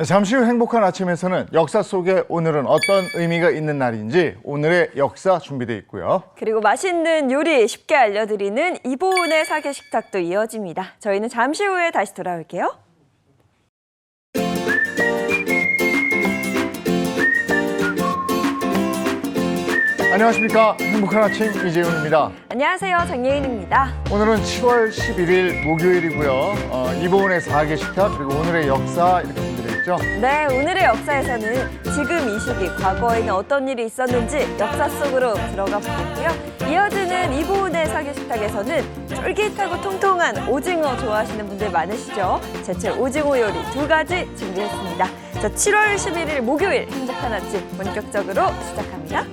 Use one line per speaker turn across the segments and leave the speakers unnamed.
잠시 후 행복한 아침에서는 역사 속에 오늘은 어떤 의미가 있는 날인지 오늘의 역사 준비되어 있고요.
그리고 맛있는 요리 쉽게 알려드리는 이보은의 사계식탁도 이어집니다. 저희는 잠시 후에 다시 돌아올게요.
안녕하십니까. 행복한 아침 이재훈입니다.
안녕하세요. 정예인입니다.
오늘은 7월 11일 목요일이고요. 이보은의 사계식탁 그리고 오늘의 역사 이렇게 준비되어 있죠.
네, 오늘의 역사에서는 지금 이 시기 과거에는 어떤 일이 있었는지 역사 속으로 들어가 보겠고요. 이어지는 이보은의 사계식탁에서는 쫄깃하고 통통한 오징어 좋아하시는 분들 많으시죠? 제철 오징어 요리 2가지 준비했습니다. 자, 7월 11일 목요일 행복한 아침 본격적으로 시작합니다.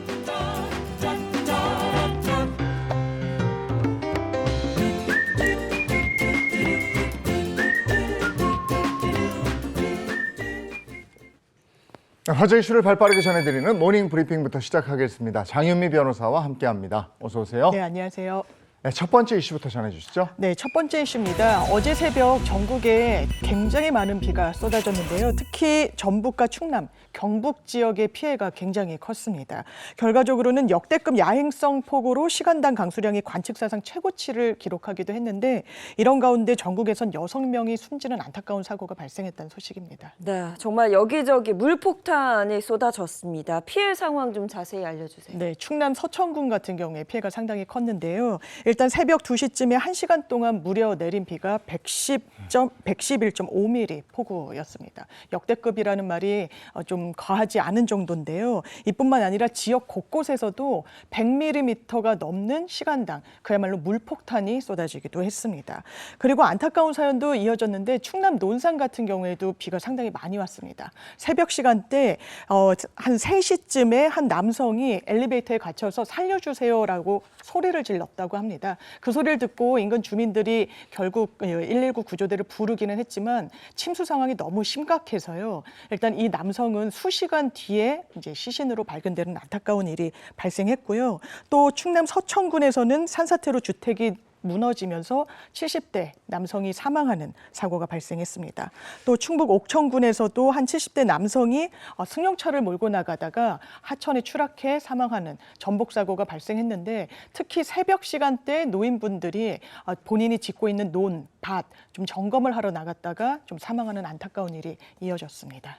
화제 이슈를 발빠르게 전해드리는 모닝 브리핑부터 시작하겠습니다. 장윤미 변호사와 함께합니다. 어서 오세요.
네, 안녕하세요.
네, 첫 번째 이슈부터 전해주시죠.
네, 첫 번째 이슈입니다. 어제 새벽 전국에 굉장히 많은 비가 쏟아졌는데요. 특히 전북과 충남, 경북 지역의 피해가 굉장히 컸습니다. 결과적으로는 역대급 야행성 폭우로 시간당 강수량이 관측사상 최고치를 기록하기도 했는데 이런 가운데 전국에선 6명이 숨지는 안타까운 사고가 발생했다는 소식입니다.
네, 정말 여기저기 물폭탄이 쏟아졌습니다. 피해 상황 좀 자세히 알려주세요.
네, 충남 서천군 같은 경우에 피해가 상당히 컸는데요. 일단 새벽 2시쯤에 1시간 동안 무려 내린 비가 111.5mm 폭우였습니다. 역대급이라는 말이 좀 과하지 않은 정도인데요. 이뿐만 아니라 지역 곳곳에서도 100mm가 넘는 시간당 그야말로 물폭탄이 쏟아지기도 했습니다. 그리고 안타까운 사연도 이어졌는데 충남 논산 같은 경우에도 비가 상당히 많이 왔습니다. 새벽 시간대 한 3시쯤에 한 남성이 엘리베이터에 갇혀서 살려주세요라고 소리를 질렀다고 합니다. 그 소리를 듣고 인근 주민들이 결국 119 구조대를 부르기는 했지만 침수 상황이 너무 심각해서요. 일단 이 남성은 수시간 뒤에 이제 시신으로 발견되는 안타까운 일이 발생했고요. 또 충남 서천군에서는 산사태로 주택이 무너지면서 70대 남성이 사망하는 사고가 발생했습니다. 또 충북 옥천군에서도 한 70대 남성이 승용차를 몰고 나가다가 하천에 추락해 사망하는 전복 사고가 발생했는데 특히 새벽 시간대 노인분들이 본인이 짓고 있는 논, 밭 좀 점검을 하러 나갔다가 좀 사망하는 안타까운 일이 이어졌습니다.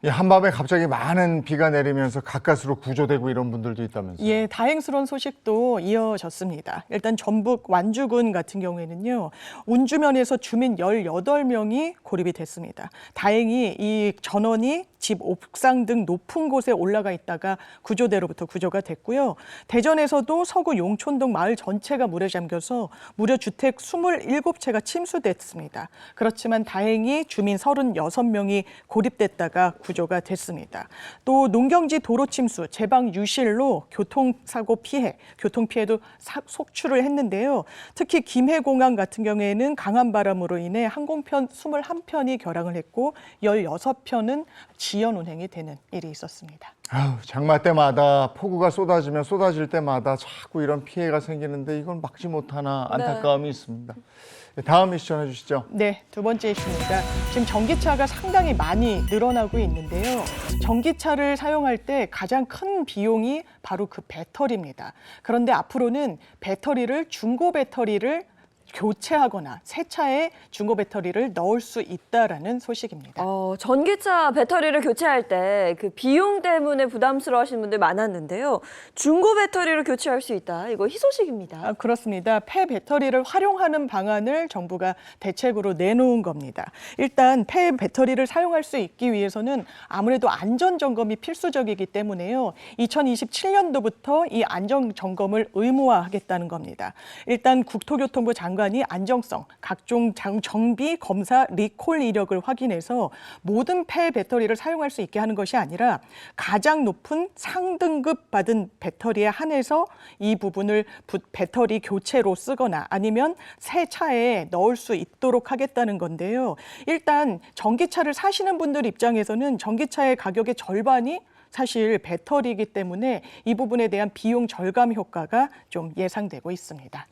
한밤에 갑자기 많은 비가 내리면서 가까스로 구조되고 이런 분들도 있다면서요?
예, 다행스러운 소식도 이어졌습니다. 일단 전북 완주군 같은 경우에는요. 운주면에서 주민 18명이 고립이 됐습니다. 다행히 이 전원이 집 옥상 등 높은 곳에 올라가 있다가 구조대로부터 구조가 됐고요. 대전에서도 서구 용촌동 마을 전체가 물에 잠겨서 무려 주택 27채가 침수됐습니다. 그렇지만 다행히 주민 36명이 고립됐다가 구조가 됐습니다. 또 농경지 도로 침수, 제방 유실로 교통사고 피해, 교통피해도 속출을 했는데요. 특히 김해공항 같은 경우에는 강한 바람으로 인해 항공편 21편이 결항을 했고 16편은 지연 운행이 되는 일이 있었습니다.
장마 때마다 폭우가 쏟아질 때마다 자꾸 이런 피해가 생기는데 이건 막지 못하나 안타까움이 있습니다. 다음 이슈 전해주시죠.
네, 두 번째 이슈입니다. 지금 전기차가 상당히 많이 늘어나고 있는데요. 전기차를 사용할 때 가장 큰 비용이 바로 그 배터리입니다. 그런데 앞으로는 중고 배터리를 교체하거나 새 차에 중고 배터리를 넣을 수 있다라는 소식입니다.
전기차 배터리를 교체할 때 그 비용 때문에 부담스러워하시는 분들 많았는데요. 중고 배터리를 교체할 수 있다. 이거 희소식입니다.
그렇습니다. 폐 배터리를 활용하는 방안을 정부가 대책으로 내놓은 겁니다. 일단 폐 배터리를 사용할 수 있기 위해서는 아무래도 안전 점검이 필수적이기 때문에요. 2027년도부터 이 안전 점검을 의무화하겠다는 겁니다. 일단 국토교통부 장관이 안정성, 각종 정비, 검사, 리콜 이력을 확인해서 모든 폐 배터리를 사용할 수 있게 하는 것이 아니라 가장 높은 상등급 받은 배터리에 한해서 이 부분을 배터리 교체로 쓰거나 아니면 새 차에 넣을 수 있도록 하겠다는 건데요. 일단 전기차를 사시는 분들 입장에서는 전기차의 가격의 절반이 사실 배터리이기 때문에 이 부분에 대한 비용 절감 효과가 좀 예상되고 있습니다.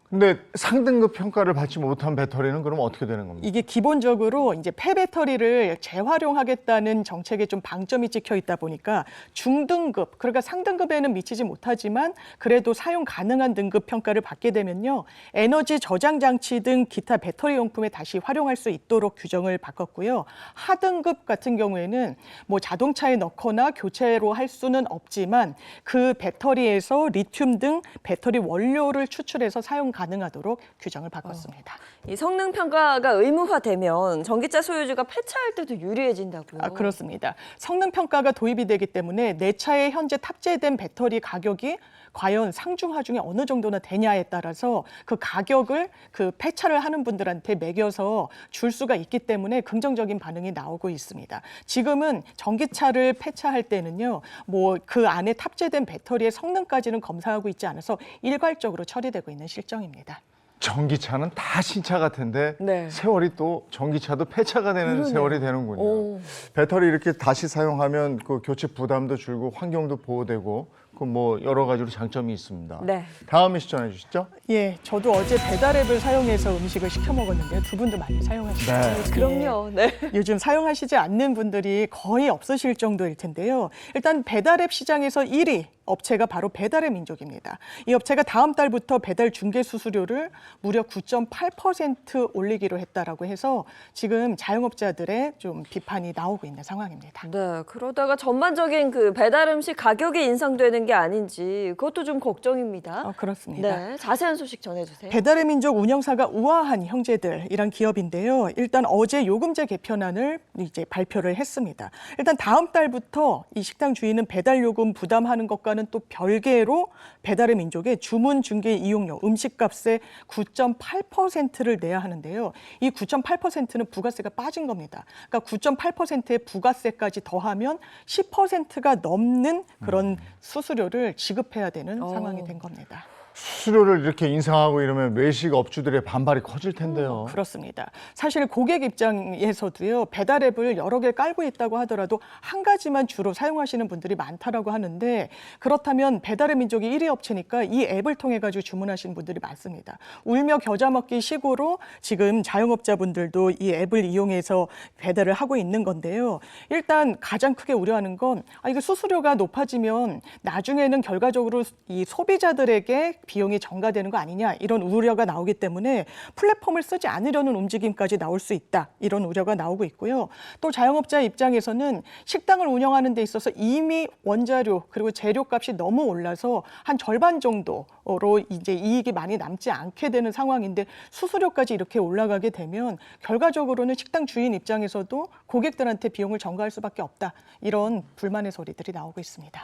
근데 상등급 평가를 받지 못한 배터리는 그럼 어떻게 되는 겁니까?
이게 기본적으로 이제 폐배터리를 재활용하겠다는 정책에 좀 방점이 찍혀 있다 보니까 중등급, 그러니까 상등급에는 미치지 못하지만 그래도 사용 가능한 등급 평가를 받게 되면요. 에너지 저장 장치 등 기타 배터리 용품에 다시 활용할 수 있도록 규정을 바꿨고요. 하등급 같은 경우에는 뭐 자동차에 넣거나 교체로 할 수는 없지만 그 배터리에서 리튬 등 배터리 원료를 추출해서 사용 가능하도록 규정을 바꿨습니다.
이 성능 평가가 의무화되면 전기차 소유주가 폐차할 때도 유리해진다고요.
그렇습니다. 성능 평가가 도입이 되기 때문에 내 차에 현재 탑재된 배터리 가격이 과연 상중하 중에 어느 정도나 되냐에 따라서 그 가격을 그 폐차를 하는 분들한테 매겨서 줄 수가 있기 때문에 긍정적인 반응이 나오고 있습니다. 지금은 전기차를 폐차할 때는요, 뭐 그 안에 탑재된 배터리의 성능까지는 검사하고 있지 않아서 일괄적으로 처리되고 있는 실정입니다.
전기차는 다 신차 같은데
네.
세월이 또 전기차도 폐차가 되는
그러네요.
세월이 되는군요.
오.
배터리 이렇게 다시 사용하면 그 교체 부담도 줄고 환경도 보호되고 그 뭐 여러 가지로 장점이 있습니다.
네.
다음 이슈 전해 주시죠.
예, 저도 어제 배달앱을 사용해서 음식을 시켜 먹었는데요. 두 분도 많이 사용하시죠?
네.
그럼요. 네.
요즘 사용하시지 않는 분들이 거의 없으실 정도일 텐데요. 일단 배달앱 시장에서 1위 업체가 바로 배달의 민족입니다. 이 업체가 다음 달부터 배달 중개 수수료를 무려 9.8% 올리기로 했다라고 해서 지금 자영업자들의 좀 비판이 나오고 있는 상황입니다.
네. 그러다가 전반적인 그 배달 음식 가격이 인상되는 게 아닌지 그것도 좀 걱정입니다.
그렇습니다.
네. 자세한 소식 전해주세요.
배달의 민족 운영사가 우아한 형제들이란 기업인데요. 일단 어제 요금제 개편안을 이제 발표를 했습니다. 일단 다음 달부터 이 식당 주인은 배달 요금 부담하는 것과는 또 별개로 배달의 민족의 주문 중개 이용료 음식값의 9.8%를 내야 하는데요. 이 9.8%는 부가세가 빠진 겁니다. 그러니까 9.8%의 부가세까지 더하면 10%가 넘는 그런 수수료를 지급해야 되는 상황이 된 겁니다.
수수료를 이렇게 인상하고 이러면 외식 업주들의 반발이 커질 텐데요.
그렇습니다. 사실 고객 입장에서도요, 배달앱을 여러 개 깔고 있다고 하더라도 한 가지만 주로 사용하시는 분들이 많다라고 하는데 그렇다면 배달의 민족이 1위 업체니까 이 앱을 통해 가지고 주문하시는 분들이 많습니다. 울며 겨자 먹기 식으로 지금 자영업자분들도 이 앱을 이용해서 배달을 하고 있는 건데요. 일단 가장 크게 우려하는 건 이거 수수료가 높아지면 나중에는 결과적으로 이 소비자들에게 비용이 전가되는 거 아니냐 이런 우려가 나오기 때문에 플랫폼을 쓰지 않으려는 움직임까지 나올 수 있다 이런 우려가 나오고 있고요. 또 자영업자 입장에서는 식당을 운영하는 데 있어서 이미 원자료 그리고 재료값이 너무 올라서 한 절반 정도로 이제 이익이 많이 남지 않게 되는 상황인데 수수료까지 이렇게 올라가게 되면 결과적으로는 식당 주인 입장에서도 고객들한테 비용을 전가할 수밖에 없다 이런 불만의 소리들이 나오고 있습니다.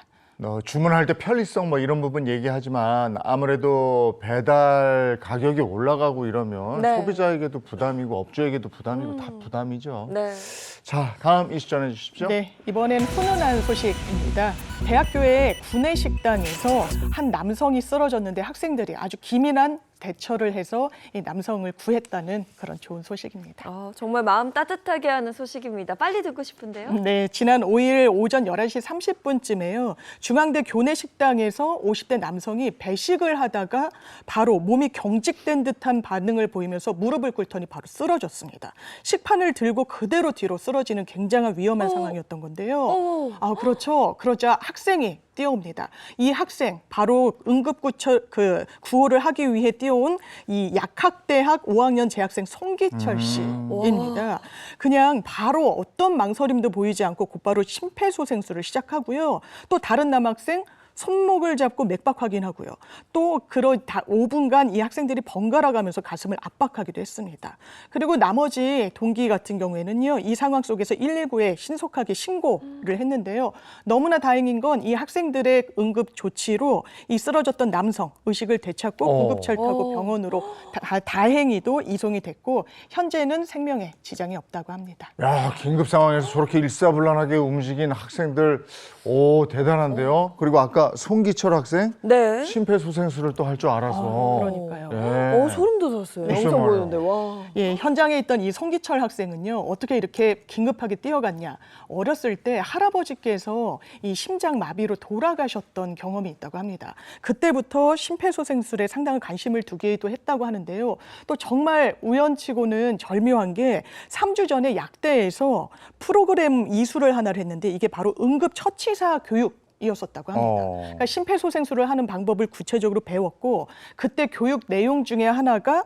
주문할 때 편리성 뭐 이런 부분 얘기하지만 아무래도 배달 가격이 올라가고 이러면
네.
소비자에게도 부담이고 업주에게도 부담이고 다 부담이죠.
네.
자, 다음 이슈 전해 주십시오.
네, 이번엔 훈훈한 소식입니다. 대학교의 구내식당에서 한 남성이 쓰러졌는데 학생들이 아주 기민한 대처를 해서 이 남성을 구했다는 그런 좋은 소식입니다.
정말 마음 따뜻하게 하는 소식입니다. 빨리 듣고 싶은데요.
네, 지난 5일 오전 11시 30분쯤에요. 중앙대 교내식당에서 50대 남성이 배식을 하다가 바로 몸이 경직된 듯한 반응을 보이면서 무릎을 꿇더니 바로 쓰러졌습니다. 식판을 들고 그대로 뒤로 쓰러지는 굉장한 위험한 상황이었던 건데요. 그렇죠. 그러자 학생이 뛰어옵니다. 이 학생 바로 구호를 하기 위해 뛰어온 이 약학대학 5학년 재학생 송기철 씨입니다. 그냥 바로 어떤 망설임도 보이지 않고 곧바로 심폐소생술을 시작하고요. 또 다른 남학생 손목을 잡고 맥박 확인하고요. 또 5분간 이 학생들이 번갈아 가면서 가슴을 압박하기도 했습니다. 그리고 나머지 동기 같은 경우에는요. 이 상황 속에서 119에 신속하게 신고를 했는데요. 너무나 다행인 건 이 학생들의 응급 조치로 이 쓰러졌던 남성 의식을 되찾고 구급차를 타고 병원으로 다행히도 이송이 됐고 현재는 생명에 지장이 없다고 합니다.
야, 긴급 상황에서 저렇게 일사불란하게 움직인 학생들 오, 대단한데요. 그리고 아까 송기철 학생
네.
심폐소생술을 또 할 줄 알아서.
그러니까요.
예.
소름 돋았어요.
글쎄
영상
말이에요.
보였는데 와.
예, 현장에 있던 이 송기철 학생은요, 어떻게 이렇게 긴급하게 뛰어갔냐. 어렸을 때 할아버지께서 이 심장 마비로 돌아가셨던 경험이 있다고 합니다. 그때부터 심폐소생술에 상당한 관심을 두기도 했다고 하는데요. 또 정말 우연치고는 절묘한 게 3주 전에 약대에서 프로그램 이수를 하나를 했는데 이게 바로 응급처치사 교육이었었다고 합니다. 그러니까 심폐소생술을 하는 방법을 구체적으로 배웠고 그때 교육 내용 중에 하나가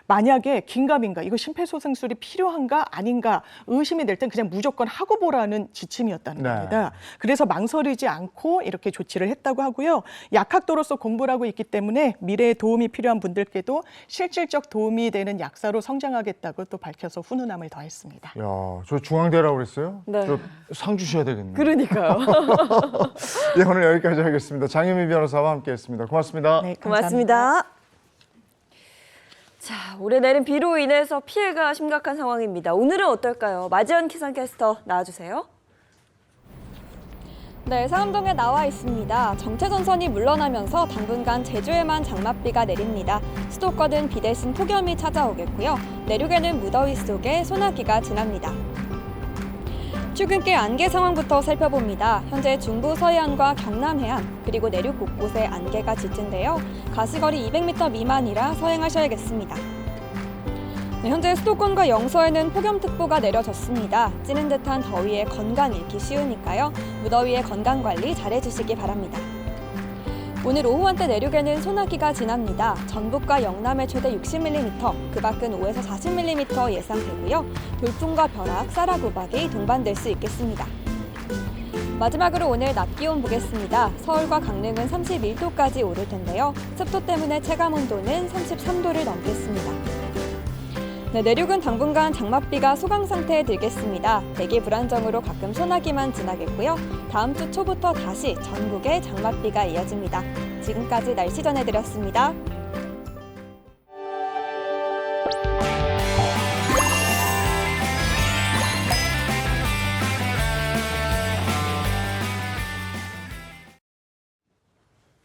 만약에 긴가민가 이거 심폐소생술이 필요한가 아닌가 의심이 될 땐 그냥 무조건 하고 보라는 지침이었다는
네.
겁니다. 그래서 망설이지 않고 이렇게 조치를 했다고 하고요. 약학도로서 공부를 하고 있기 때문에 미래에 도움이 필요한 분들께도 실질적 도움이 되는 약사로 성장하겠다고 또 밝혀서 훈훈함을 더했습니다.
야, 저 중앙대라고 그랬어요?
네.
저 상 주셔야 되겠네요.
그러니까요.
예, 오늘 여기까지 하겠습니다. 장현미 변호사와 함께했습니다. 고맙습니다.
네,
고맙습니다. 자, 올해 내린 비로 인해서 피해가 심각한 상황입니다. 오늘은 어떨까요? 마지원 기상캐스터 나와주세요.
네, 상암동에 나와 있습니다. 정체전선이 물러나면서 당분간 제주에만 장맛비가 내립니다. 수도권은 비 대신 폭염이 찾아오겠고요. 내륙에는 무더위 속에 소나기가 지납니다. 출근길 안개 상황부터 살펴봅니다. 현재 중부 서해안과 경남 해안 그리고 내륙 곳곳에 안개가 짙은데요. 가시거리 200m 미만이라 서행하셔야겠습니다. 네, 현재 수도권과 영서에는 폭염특보가 내려졌습니다. 찌는 듯한 더위에 건강 잃기 쉬우니까요. 무더위에 건강관리 잘해주시기 바랍니다. 오늘 오후 한때 내륙에는 소나기가 지납니다. 전북과 영남에 최대 60mm, 그 밖은 5에서 40mm 예상되고요. 돌풍과 벼락, 쌀아구박이 동반될 수 있겠습니다. 마지막으로 오늘 낮 기온 보겠습니다. 서울과 강릉은 31도까지 오를 텐데요. 습도 때문에 체감온도는 33도를 넘겠습니다. 네, 내륙은 당분간 장맛비가 소강 상태에 들겠습니다. 대기 불안정으로 가끔 소나기만 지나겠고요. 다음 주 초부터 다시 전국에 장맛비가 이어집니다. 지금까지 날씨 전해드렸습니다.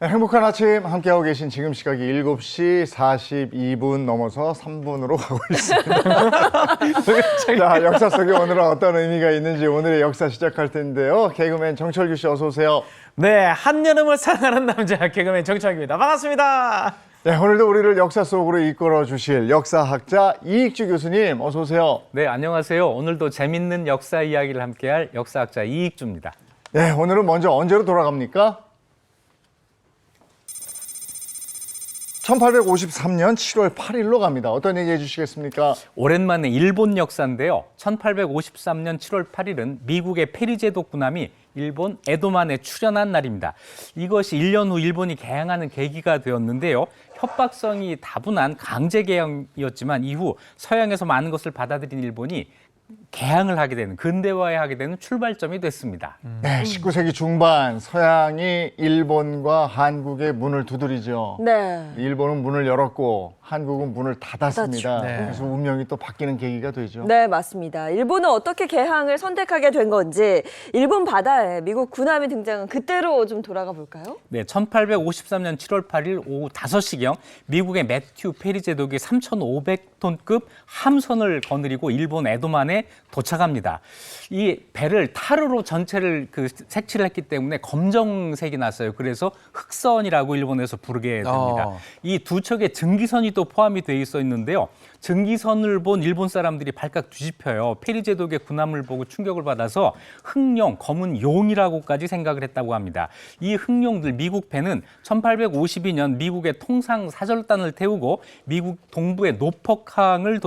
네, 행복한 아침 함께하고 계신 지금 시각이 7시 42분 넘어서 3분으로 가고 있습니다. 자, 역사 속에 오늘은 어떤 의미가 있는지 오늘의 역사 시작할 텐데요. 개그맨 정철규 씨 어서 오세요.
네, 한여름을 사랑하는 남자 개그맨 정철규입니다. 반갑습니다.
네, 오늘도 우리를 역사 속으로 이끌어 주실 역사학자 이익주 교수님 어서 오세요.
네, 안녕하세요. 오늘도 재밌는 역사 이야기를 함께할 역사학자 이익주입니다.
네, 오늘은 먼저 언제로 돌아갑니까? 1853년 7월 8일로 갑니다. 어떤 얘기 해주시겠습니까?
오랜만에 일본 역사인데요. 1853년 7월 8일은 미국의 페리제도 군함이 일본 에도만에 출현한 날입니다. 이것이 1년 후 일본이 개항하는 계기가 되었는데요. 협박성이 다분한 강제 개항이었지만 이후 서양에서 많은 것을 받아들인 일본이 개항을 하게 되는, 근대화하게 되는 출발점이 됐습니다.
네, 19세기 중반 서양이 일본과 한국의 문을 두드리죠.
네.
일본은 문을 열었고 한국은 문을 닫았습니다.
네.
그래서 운명이 또 바뀌는 계기가 되죠.
네, 맞습니다. 일본은 어떻게 개항을 선택하게 된 건지 일본 바다에 미국 군함이 등장한 그때로 좀 돌아가 볼까요?
네, 1853년 7월 8일 오후 5시경 미국의 매튜 페리 제독이 3,500톤급 함선을 거느리고 일본 에도만에 도착합니다. 이 배를 타르로 전체를 색칠을 했기 때문에 검정색이 났어요. 그래서 흑선이라고 일본에서 부르게 됩니다. 이 두 척의 증기선이 또 포함이 돼 있어 있는데요. 증기선을 본 일본 사람들이 발칵 뒤집혀요. 페리 제독의 군함을 보고 충격을 받아서 흑룡, 검은 용이라고까지 생각을 했다고 합니다. 이 흑룡들 미국 배는 1852년 미국의 통상 사절단을 태우고 미국 동부의 노폭항을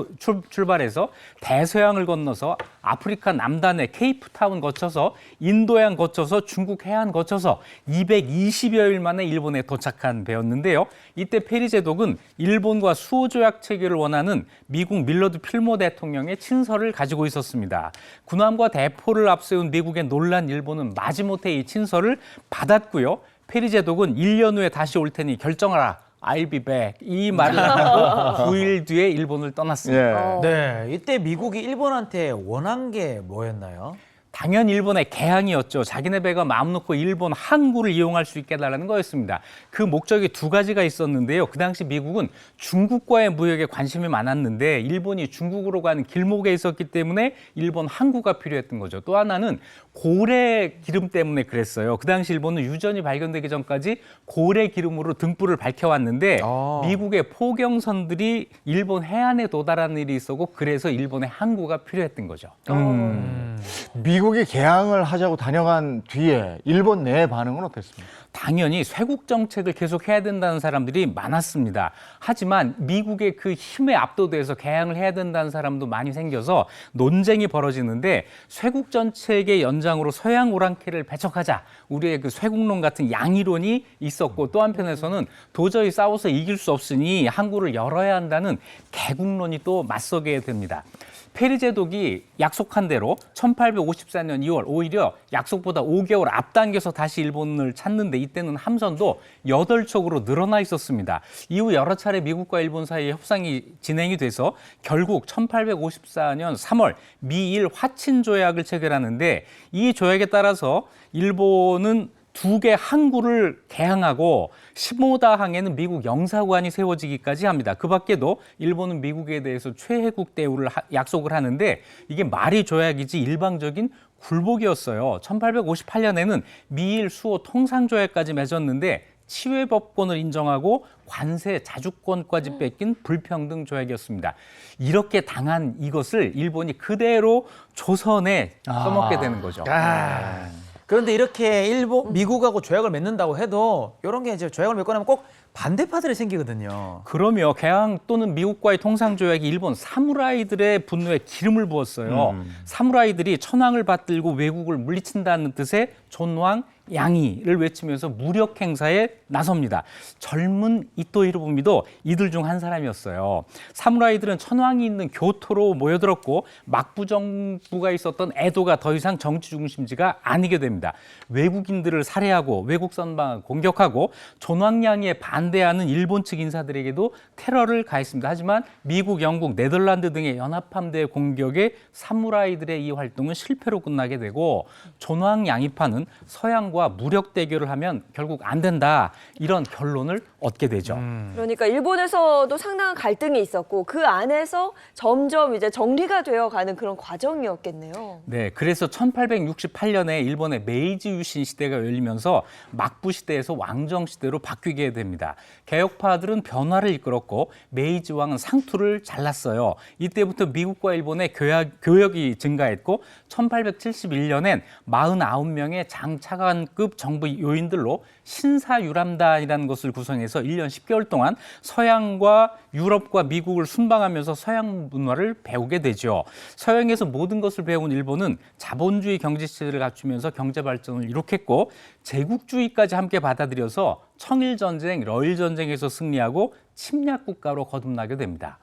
출발해서 대서양을 건너서 아프리카 남단의 케이프타운 거쳐서 인도양 거쳐서 중국 해안 거쳐서 220여일 만에 일본에 도착한 배였는데요. 이때 페리 제독은 일본과 수호 조약 체결을 원하는 미국 밀러드 필모 대통령의 친서를 가지고 있었습니다. 군함과 대포를 앞세운 미국의 놀란 일본은 마지못해 이 친서를 받았고요. 페리 제독은 1년 후에 다시 올 테니 결정하라. I'll be back. 이 말을 하고 9일 뒤에 일본을 떠났습니다.
예.
네, 이때 미국이 일본한테 원한 게 뭐였나요?
당연 일본의 개항이었죠. 자기네 배가 마음 놓고 일본 항구를 이용할 수 있게 해달라는 거였습니다. 그 목적이 두 가지가 있었는데요. 그 당시 미국은 중국과의 무역에 관심이 많았는데 일본이 중국으로 가는 길목에 있었기 때문에 일본 항구가 필요했던 거죠. 또 하나는 고래 기름 때문에 그랬어요. 그 당시 일본은 유전이 발견되기 전까지 고래 기름으로 등불을 밝혀왔는데 미국의 포경선들이 일본 해안에 도달하는 일이 있었고 그래서 일본의 항구가 필요했던 거죠.
미국이 개항을 하자고 다녀간 뒤에 일본 내 반응은 어땠습니까?
당연히 쇄국 정책을 계속 해야 된다는 사람들이 많았습니다. 하지만 미국의 그 힘에 압도돼서 개항을 해야 된다는 사람도 많이 생겨서 논쟁이 벌어지는데 쇄국 정책의 연장으로 서양 오랑캐를 배척하자. 우리의 그 쇄국론 같은 양이론이 있었고 또 한편에서는 도저히 싸워서 이길 수 없으니 항구를 열어야 한다는 개국론이 또 맞서게 됩니다. 페리 제독이 약속한 대로 1854년 2월 오히려 약속보다 5개월 앞당겨서 다시 일본을 찾는데 이때는 함선도 8척으로 늘어나 있었습니다. 이후 여러 차례 미국과 일본 사이에 협상이 진행이 돼서 결국 1854년 3월 미일 화친 조약을 체결하는데 이 조약에 따라서 일본은 2개 항구를 개항하고 시모다항에는 미국 영사관이 세워지기까지 합니다. 그 밖에도 일본은 미국에 대해서 최혜국 대우를 약속을 하는데 이게 말이 조약이지 일방적인 굴복이었어요. 1858년에는 미일 수호 통상조약까지 맺었는데 치외법권을 인정하고 관세 자주권까지 뺏긴 불평등 조약이었습니다. 이렇게 당한 이것을 일본이 그대로 조선에 써먹게 되는 거죠.
그런데 이렇게 미국하고 조약을 맺는다고 해도 이런 게 이제 조약을 맺고 나면 꼭 반대파들이 생기거든요.
그러며 개항 또는 미국과의 통상조약이 일본 사무라이들의 분노에 기름을 부었어요. 사무라이들이 천황을 받들고 외국을 물리친다는 뜻의 존왕 양이를 외치면서 무력 행사에 나섭니다. 젊은 이토 히로부미도 이들 중 한 사람이었어요. 사무라이들은 천황이 있는 교토로 모여들었고 막부 정부가 있었던 에도가 더 이상 정치 중심지가 아니게 됩니다. 외국인들을 살해하고 외국 선방을 공격하고 존왕양이에 반대하는 일본 측 인사들에게도 테러를 가했습니다. 하지만 미국, 영국, 네덜란드 등의 연합함대의 공격에 사무라이들의 이 활동은 실패로 끝나게 되고 존왕양이파는 서양과 무력 대결을 하면 결국 안 된다 이런 결론을 얻게 되죠.
그러니까 일본에서도 상당한 갈등이 있었고 그 안에서 점점 이제 정리가 되어가는 그런 과정이었겠네요.
네, 그래서 1868년에 일본의 메이지 유신 시대가 열리면서 막부 시대에서 왕정 시대로 바뀌게 됩니다. 개혁파들은 변화를 이끌었고 메이지 왕은 상투를 잘랐어요. 이때부터 미국과 일본의 교역이 증가했고 1871년엔 49명의 장차관급 정부 요인들로 신사유람단이라는 것을 구성해서 1년 10개월 동안 서양과 유럽과 미국을 순방하면서 서양 문화를 배우게 되죠. 서양에서 모든 것을 배운 일본은 자본주의 경제체제를 갖추면서 경제 발전을 이룩했고 제국주의까지 함께 받아들여서 청일전쟁, 러일전쟁에서 승리하고 침략국가로 거듭나게 됩니다.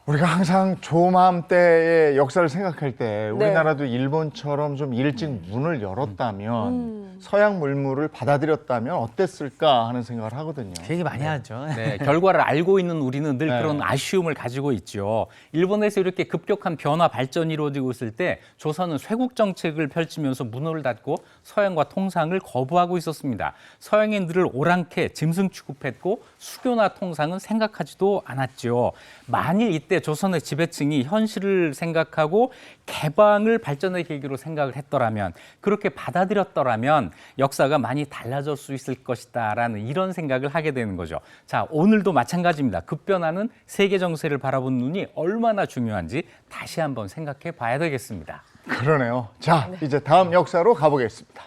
우리가 항상 조맘때의 역사를 생각할 때 우리나라도 일본처럼 좀 일찍 문을 열었다면 서양 물물을 받아들였다면 어땠을까 하는 생각을 하거든요.
그 얘기 많이 하죠.
네, 결과를 알고 있는 우리는 늘 그런 아쉬움을 가지고 있죠. 일본에서 이렇게 급격한 변화 발전이 이루어지고 있을 때 조선은 쇄국 정책을 펼치면서 문호를 닫고 서양과 통상을 거부하고 있었습니다. 서양인들을 오랑캐, 짐승 취급했고 수교나 통상은 생각하지도 않았죠. 만일 이때 조선의 지배층이 현실을 생각하고 개방을 발전의 계기로 생각을 했더라면 그렇게 받아들였더라면 역사가 많이 달라질 수 있을 것이다라는 이런 생각을 하게 되는 거죠. 자, 오늘도 마찬가지입니다. 급변하는 세계 정세를 바라보는 눈이 얼마나 중요한지 다시 한번 생각해 봐야 되겠습니다.
그러네요. 자, 이제 다음 역사로 가보겠습니다.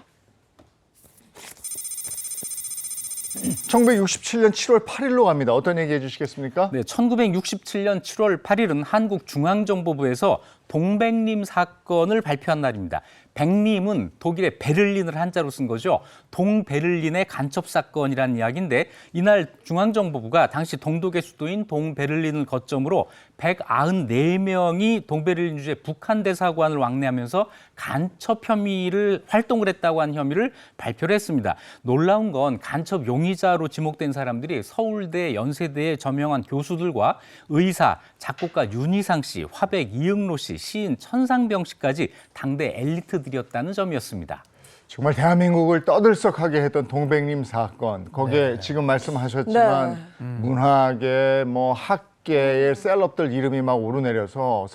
1967년 7월 8일로 갑니다. 어떤 얘기 해주시겠습니까?
네, 1967년 7월 8일은 한국중앙정보부에서 동백림 사건을 발표한 날입니다. 백림은 독일의 베를린을 한자로 쓴 거죠. 동베를린의 간첩 사건이라는 이야기인데 이날 중앙정보부가 당시 동독의 수도인 동베를린을 거점으로 194명이 동베를린 주재 북한 대사관을 왕래하면서 간첩 혐의를 활동을 했다고 한 혐의를 발표를 했습니다. 놀라운 건 간첩 용의자로 지목된 사람들이 서울대, 연세대의 저명한 교수들과 의사, 작곡가 윤희상 씨, 화백 이응로 씨, 씨, 시인 천상병 씨까지 당대 엘리트들이었다는 점이었습니다.
정말 대한민국을 떠들썩하게 했던 동백님 사건. 거기에 지금 말씀하셨지만 문화계, 뭐 학계의 셀럽들 이름이 막 오르내려서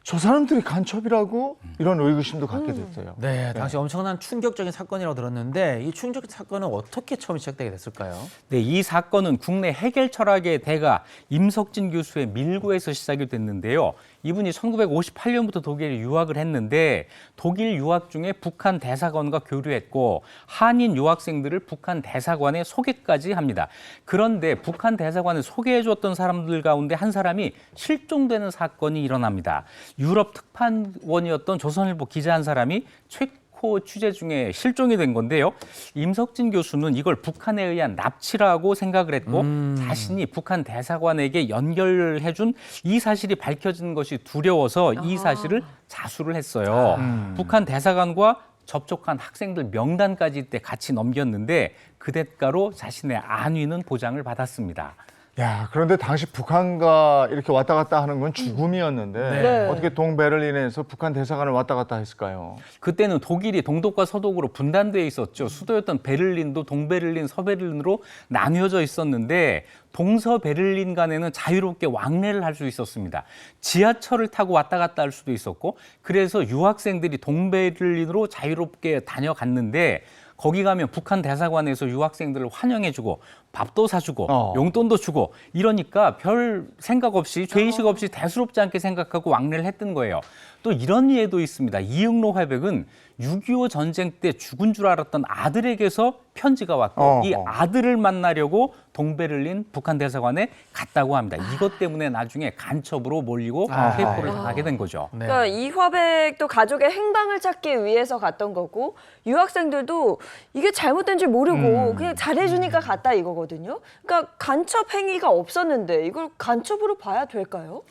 저 사람들이 간첩이라고 이런 의구심도 갖게 됐어요.
네, 당시 엄청난 충격적인 사건이라고 들었는데 이 충격적인 사건은 어떻게 처음 시작되게 됐을까요?
네, 이 사건은 국내 해결 철학의 대가 임석진 교수의 밀고에서 시작이 됐는데요. 이분이 1958년부터 독일에 유학을 했는데 독일 유학 중에 북한 대사관과 교류했고 한인 유학생들을 북한 대사관에 소개까지 합니다. 그런데 북한 대사관에 소개해줬던 사람들 가운데 한 사람이 실종되는 사건이 일어납니다. 유럽 특파원이었던 조선일보 기자 한 사람이 체코 취재 중에 실종이 된 건데요. 임석진 교수는 이걸 북한에 의한 납치라고 생각을 했고 자신이 북한 대사관에게 연결해준 이 사실이 밝혀지는 것이 두려워서 이 사실을 자수를 했어요. 북한 대사관과 접촉한 학생들 명단까지 이때 같이 넘겼는데 그 대가로 자신의 안위는 보장을 받았습니다.
야, 그런데 당시 북한과 이렇게 왔다 갔다 하는 건 죽음이었는데
네.
어떻게 동베를린에서 북한 대사관을 왔다 갔다 했을까요?
그때는 독일이 동독과 서독으로 분단되어 있었죠. 수도였던 베를린도 동베를린, 서베를린으로 나뉘어져 있었는데 동서베를린 간에는 자유롭게 왕래를 할 수 있었습니다. 지하철을 타고 왔다 갔다 할 수도 있었고 그래서 유학생들이 동베를린으로 자유롭게 다녀갔는데 거기 가면 북한 대사관에서 유학생들을 환영해주고 밥도 사주고 용돈도 주고 이러니까 별 생각 없이 죄의식 없이 대수롭지 않게 생각하고 왕래를 했던 거예요. 또 이런 예도 있습니다. 이응로 화백은 6.25 전쟁 때 죽은 줄 알았던 아들에게서 편지가 왔고 이 아들을 만나려고 동베를린 북한 대사관에 갔다고 합니다. 이것 때문에 나중에 간첩으로 몰리고 체포를 당하게 된 거죠.
네.
그러니까 이화백도 가족의 행방을 찾기 위해서 갔던 거고 유학생들도 이게 잘못된 줄 모르고 그냥 잘해주니까 갔다 이거거든요. 그러니까 간첩 행위가 없었는데 이걸 간첩으로 봐야 될까요?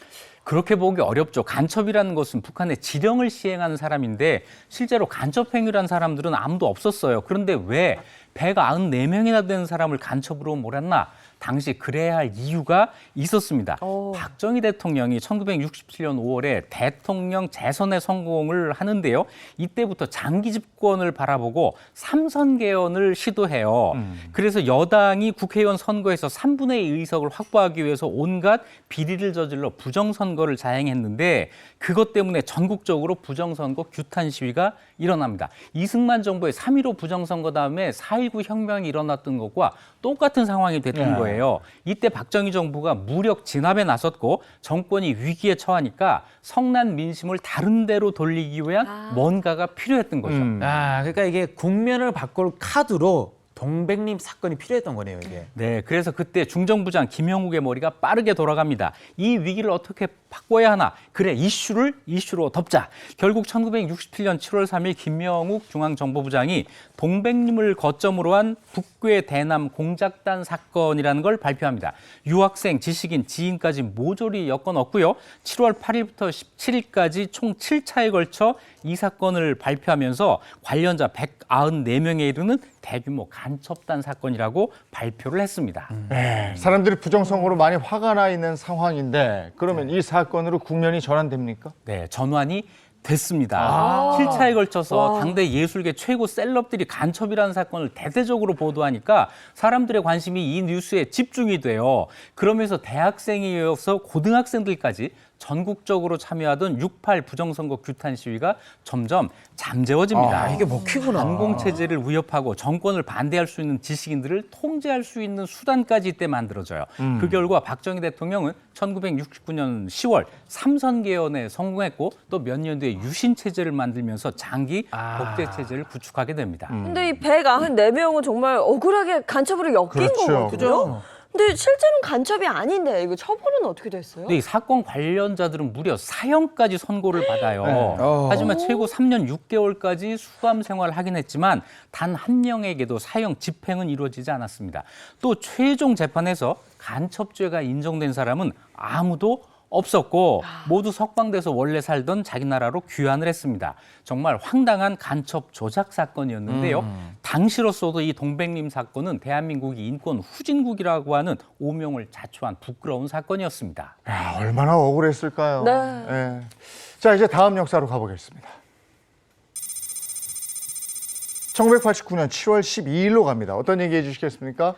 그렇게 보기 어렵죠. 간첩이라는 것은 북한의 지령을 시행하는 사람인데 실제로 간첩 행위를 한 사람들은 아무도 없었어요. 그런데 왜 배가 94명이나 되는 사람을 간첩으로 몰았나? 당시 그래야 할 이유가 있었습니다. 박정희 대통령이 1967년 5월에 대통령 재선에 성공을 하는데요. 이때부터 장기 집권을 바라보고 삼선 개헌을 시도해요. 그래서 여당이 국회의원 선거에서 3분의 2 의석을 확보하기 위해서 온갖 비리를 저질러 부정선거를 자행했는데 그것 때문에 전국적으로 부정선거 규탄 시위가 일어납니다. 이승만 정부의 3.15 부정선거 다음에 4.19 혁명이 일어났던 것과 똑같은 상황이 됐던 거예요. 이때 박정희 정부가 무력 진압에 나섰고 정권이 위기에 처하니까 성난 민심을 다른 데로 돌리기 위한 뭔가가 필요했던 거죠.
그러니까 이게 국면을 바꿀 카드로 동백님 사건이 필요했던 거네요, 이게.
네, 그래서 그때 중정부장 김영욱의 머리가 빠르게 돌아갑니다. 이 위기를 어떻게 바꿔야 하나? 그래, 이슈로 덮자. 결국 1967년 7월 3일 김영욱 중앙정보부장이 동백님을 거점으로 한 북괴 대남 공작단 사건이라는 걸 발표합니다. 유학생, 지식인, 지인까지 모조리 엮어넣고요. 7월 8일부터 17일까지 총 7차에 걸쳐 이 사건을 발표하면서 관련자 194명에 이르는 대규모 간첩단 사건이라고 발표를 했습니다.
네, 사람들이 부정선거로 많이 화가 나 있는 상황인데 그러면 이 사건으로 국면이 전환됩니까?
네, 전환이 됐습니다. 7차에 걸쳐서 당대 예술계 최고 셀럽들이 간첩이라는 사건을 대대적으로 보도하니까 사람들의 관심이 이 뉴스에 집중이 돼요. 그러면서 대학생에 이어서 고등학생들까지 전국적으로 참여하던 6.8 부정선거 규탄 시위가 점점 잠재워집니다.
이게 먹히구나.
반공체제를 위협하고 정권을 반대할 수 있는 지식인들을 통제할 수 있는 수단까지 이때 만들어져요. 그 결과 박정희 대통령은 1969년 10월 삼선 개헌에 성공했고 또 몇 년 뒤에 유신체제를 만들면서 장기 독재체제를 구축하게 됩니다.
근데 이 194명은 정말 억울하게 간첩으로 엮인
그렇죠.
거거든요.
그죠?
근데 실제로는 간첩이 아닌데 이거 처벌은 어떻게 됐어요?
근데 이 사건 관련자들은 무려 사형까지 선고를 받아요.
네.
하지만 최고 3년 6개월까지 수감 생활을 하긴 했지만 단 한 명에게도 사형 집행은 이루어지지 않았습니다. 또 최종 재판에서 간첩죄가 인정된 사람은 아무도 없었고 모두 석방돼서 원래 살던 자기 나라로 귀환을 했습니다. 정말 황당한 간첩 조작 사건이었는데요. 당시로서도 이 동백림 사건은 대한민국이 인권 후진국이라고 하는 오명을 자초한 부끄러운 사건이었습니다.
야, 얼마나 억울했을까요?
네.
예. 자, 이제 다음 역사로 가보겠습니다. 1989년 7월 12일로 갑니다. 어떤 얘기 해주시겠습니까?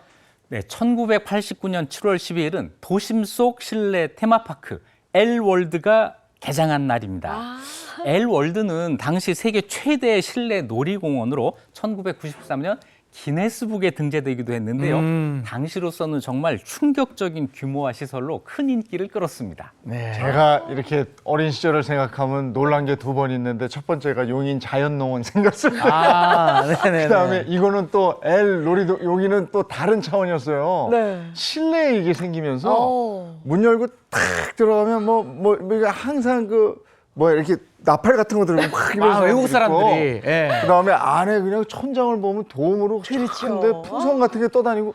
네, 1989년 7월 12일은 도심 속 실내 테마파크 L월드가 개장한 날입니다. L월드는 당시 세계 최대 실내 놀이공원으로 1993년 기네스북에 등재되기도 했는데요. 당시로서는 정말 충격적인 규모와 시설로 큰 인기를 끌었습니다.
네. 제가 이렇게 어린 시절을 생각하면 놀란 게 두 번 있는데 첫 번째가 용인 자연농원 생겼을 때
아, 네네.
그다음에 이거는 또 L 놀이도 여기는 또 다른 차원이었어요.
네.
실내에 이게 생기면서
어.
문 열고 탁 들어가면 뭐 항상 이렇게 나팔 같은 거 들고 막 이런
외국
사람들
사람들이.
있고,
예.
그다음에 안에 그냥 천장을 보면 도움으로 근데 풍선 같은 게 떠다니고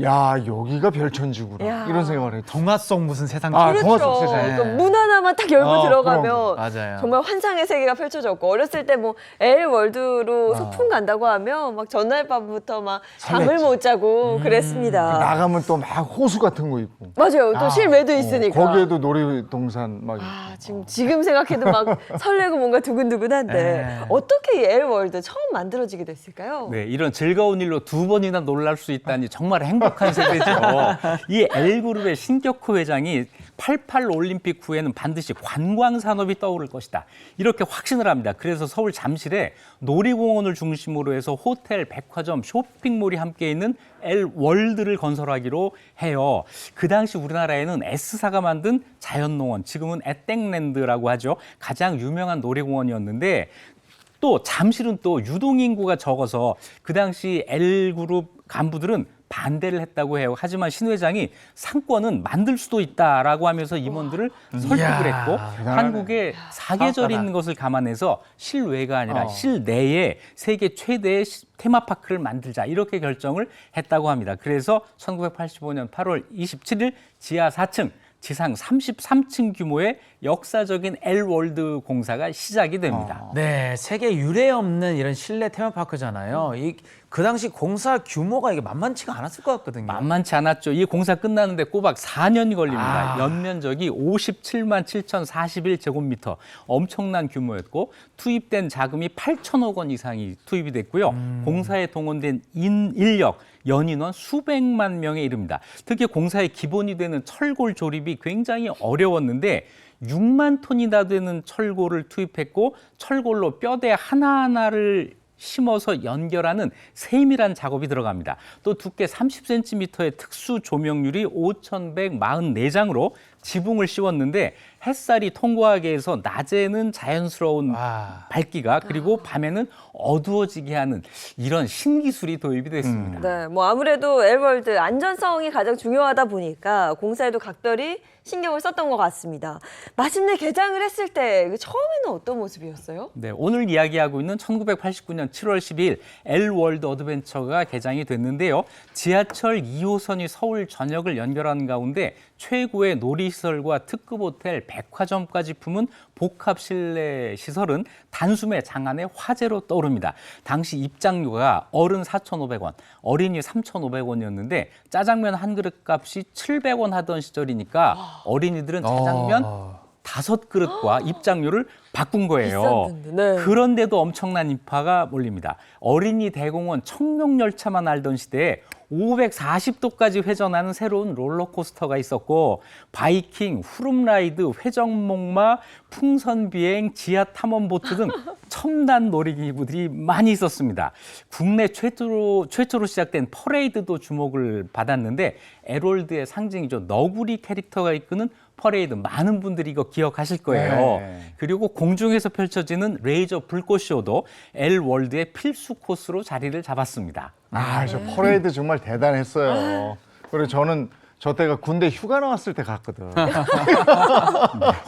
야 여기가 별천지구나
야.
이런 생각을 했죠.
동화 속 무슨 세상.
아,
그렇죠.
동화 속 세상에.
그러니까 문 하나만 딱 열고 들어가면
맞아요.
정말 환상의 세계가 펼쳐졌고 어렸을 때 뭐 L월드로 소풍 간다고 하면 막 전날 밤부터 막 잠을
설렜지.
못 자고 그랬습니다.
나가면 또 막 호수 같은 거 있고
맞아요. 또 실외도 있으니까.
거기에도 놀이동산 막
아,
있고.
지금 생각해도 막 설레고 뭔가 두근두근한데
네.
어떻게 이 L월드 처음 만들어지게 됐을까요?
네, 이런 즐거운 일로 두 번이나 놀랄 수 있다니 정말 행복한 세대죠. 이 L그룹의 신격호 회장이 88 올림픽 후에는 반드시 관광 산업이 떠오를 것이다. 이렇게 확신을 합니다. 그래서 서울 잠실에 놀이공원을 중심으로 해서 호텔, 백화점, 쇼핑몰이 함께 있는 L월드를 건설하기로 해요. 그 당시 우리나라에는 S사가 만든 자연농원, 지금은 에땡랜드라고 하죠. 가장 유명한 놀이공원이었는데 또 잠실은 또 유동인구가 적어서 그 당시 L그룹 간부들은 반대를 했다고 해요. 하지만 신 회장이 상권은 만들 수도 있다라고 하면서 임원들을 설득을
이야,
했고
대단하네.
한국에 사계절이 있는 것을 감안해서 실외가 아니라 실내에 세계 최대의 테마파크를 만들자 이렇게 결정을 했다고 합니다. 그래서 1985년 8월 27일 지하 4층 지상 33층 규모의 역사적인 L월드 공사가 시작이 됩니다.
네, 세계 유례 없는 이런 실내 테마파크잖아요. 그 당시 공사 규모가 이게 만만치가 않았을 것 같거든요.
만만치 않았죠. 이 공사 끝나는데 꼬박 4년이 걸립니다. 연면적이 57만 7,041제곱미터 엄청난 규모였고 투입된 자금이 8천억 원 이상이 투입이 됐고요. 공사에 동원된 인력 연인원 수백만 명에 이릅니다. 특히 공사의 기본이 되는 철골 조립이 굉장히 어려웠는데 6만 톤이나 되는 철골을 투입했고 철골로 뼈대 하나하나를 심어서 연결하는 세밀한 작업이 들어갑니다. 또 두께 30cm의 특수 조명률이 5,144장으로 지붕을 씌웠는데 햇살이 통과하게 해서 낮에는 자연스러운 밝기가 그리고 밤에는 어두워지게 하는 이런 신기술이 도입이 됐습니다.
네, 뭐 아무래도 L월드 안전성이 가장 중요하다 보니까 공사에도 각별히 신경을 썼던 것 같습니다. 마침내 개장을 했을 때 처음에는 어떤 모습이었어요?
네, 오늘 이야기하고 있는 1989년 7월 12일 L월드 어드벤처가 개장이 됐는데요. 지하철 2호선이 서울 전역을 연결하는 가운데 최고의 놀이시설과 특급 호텔, 백화점까지 품은 복합 실내 시설은 단숨에 장안의 화제로 떠오릅니다. 당시 입장료가 어른 4,500원, 어린이 3,500원이었는데 짜장면 한 그릇 값이 700원 하던 시절이니까 어린이들은 짜장면 5그릇과 입장료를 바꾼 거예요.
비쌌는데, 네.
그런데도 엄청난 인파가 몰립니다. 어린이 대공원 청룡열차만 알던 시대에 540도까지 회전하는 새로운 롤러코스터가 있었고 바이킹, 후룸라이드, 회전목마, 풍선비행, 지하탐험보트 등 첨단 놀이기구들이 많이 있었습니다. 국내 최초로 시작된 퍼레이드도 주목을 받았는데 L월드의 상징이죠. 너구리 캐릭터가 이끄는 퍼레이드 많은 분들이 이거 기억하실 거예요.
네.
그리고 공중에서 펼쳐지는 레이저 불꽃쇼도 L월드의 필수 코스로 자리를 잡았습니다.
저 퍼레이드 정말 대단했어요. 그리고 저는 저 때가 군대 휴가 나왔을 때 갔거든.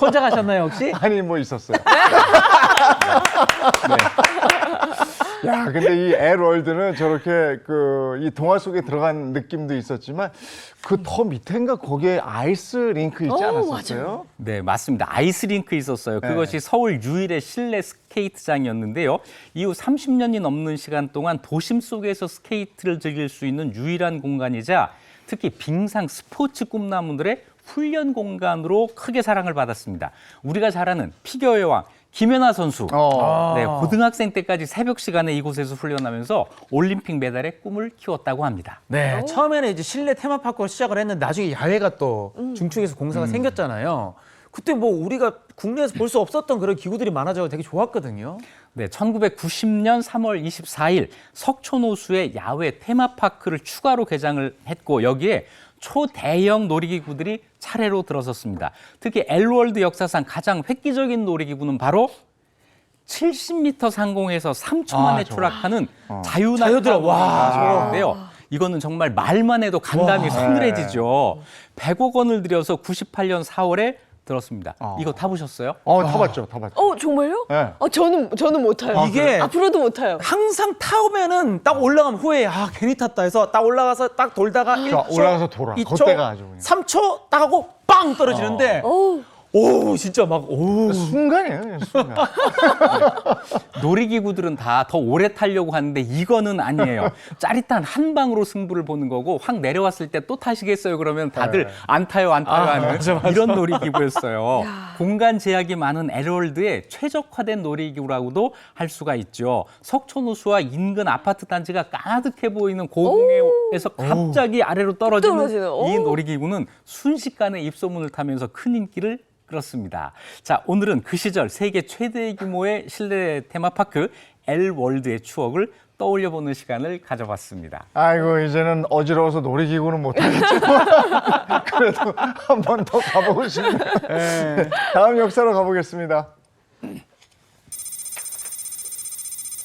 혼자 가셨나요, 혹시?
아니 뭐 있었어요. 야 근데 이 엘월드는 저렇게 이 동화 속에 들어간 느낌도 있었지만 그 더 밑엔가 거기에 아이스 링크 있지 않았었어요?
네, 맞습니다. 아이스링크 있었어요. 그것이 서울 유일의 실내 스케이트장이었는데요. 이후 30년이 넘는 시간 동안 도심 속에서 스케이트를 즐길 수 있는 유일한 공간이자 특히 빙상 스포츠 꿈나무들의 훈련 공간으로 크게 사랑을 받았습니다. 우리가 잘 아는 피겨의 왕 김연아 선수. 네, 고등학생 때까지 새벽 시간에 이곳에서 훈련하면서 올림픽 메달의 꿈을 키웠다고 합니다.
네, 처음에는 이제 실내 테마파크로 시작을 했는데 나중에 야외가 또 중축에서 공사가 생겼잖아요. 그때 뭐 우리가 국내에서 볼 수 없었던 그런 기구들이 많아져서 되게 좋았거든요.
네, 1990년 3월 24일 석촌호수에 야외 테마파크를 추가로 개장을 했고 여기에 초대형 놀이기구들이 차례로 들어섰습니다. 특히 엘월드 역사상 가장 획기적인 놀이기구는 바로 70m 상공에서 3초 만에 추락하는
자유드랍. 와,
자유드랍인데요. 이거는 정말 말만 해도 감당이 서늘해지죠. 100억 원을 들여서 98년 4월에 들었습니다. 이거 타보셨어요?
타봤죠.
정말요?
네.
저는 못 타요.
이게
앞으로도 못 타요.
항상 타오면은 딱 올라가면 후에 괜히 탔다 해서 딱 올라가서 딱 돌다가 1초,
올라가서 돌아.
2초,
그때가 아주 그냥.
3초 딱 하고 빵 떨어지는데 오 진짜 막 오.
순간이에요, 그냥 순간.
놀이기구들은 다 더 오래 타려고 하는데 이거는 아니에요. 짜릿한 한 방으로 승부를 보는 거고 확 내려왔을 때 또 타시겠어요? 그러면 다들 안 타요 하는
맞아.
이런 놀이기구였어요. 공간 제약이 많은 엘월드의 최적화된 놀이기구라고도 할 수가 있죠. 석촌호수와 인근 아파트 단지가 까마득해 보이는 고공에서 갑자기 아래로 떨어지는
떨어지는,
이 놀이기구는 순식간에 입소문을 타면서 큰 인기를 그렇습니다. 자, 오늘은 그 시절 세계 최대 규모의 실내 테마파크 엘월드의 추억을 떠올려보는 시간을 가져봤습니다.
아이고 이제는 어지러워서 놀이기구는 못 하겠지만 그래도 한 번 더 가보고 싶네요. 다음 역사로 가보겠습니다.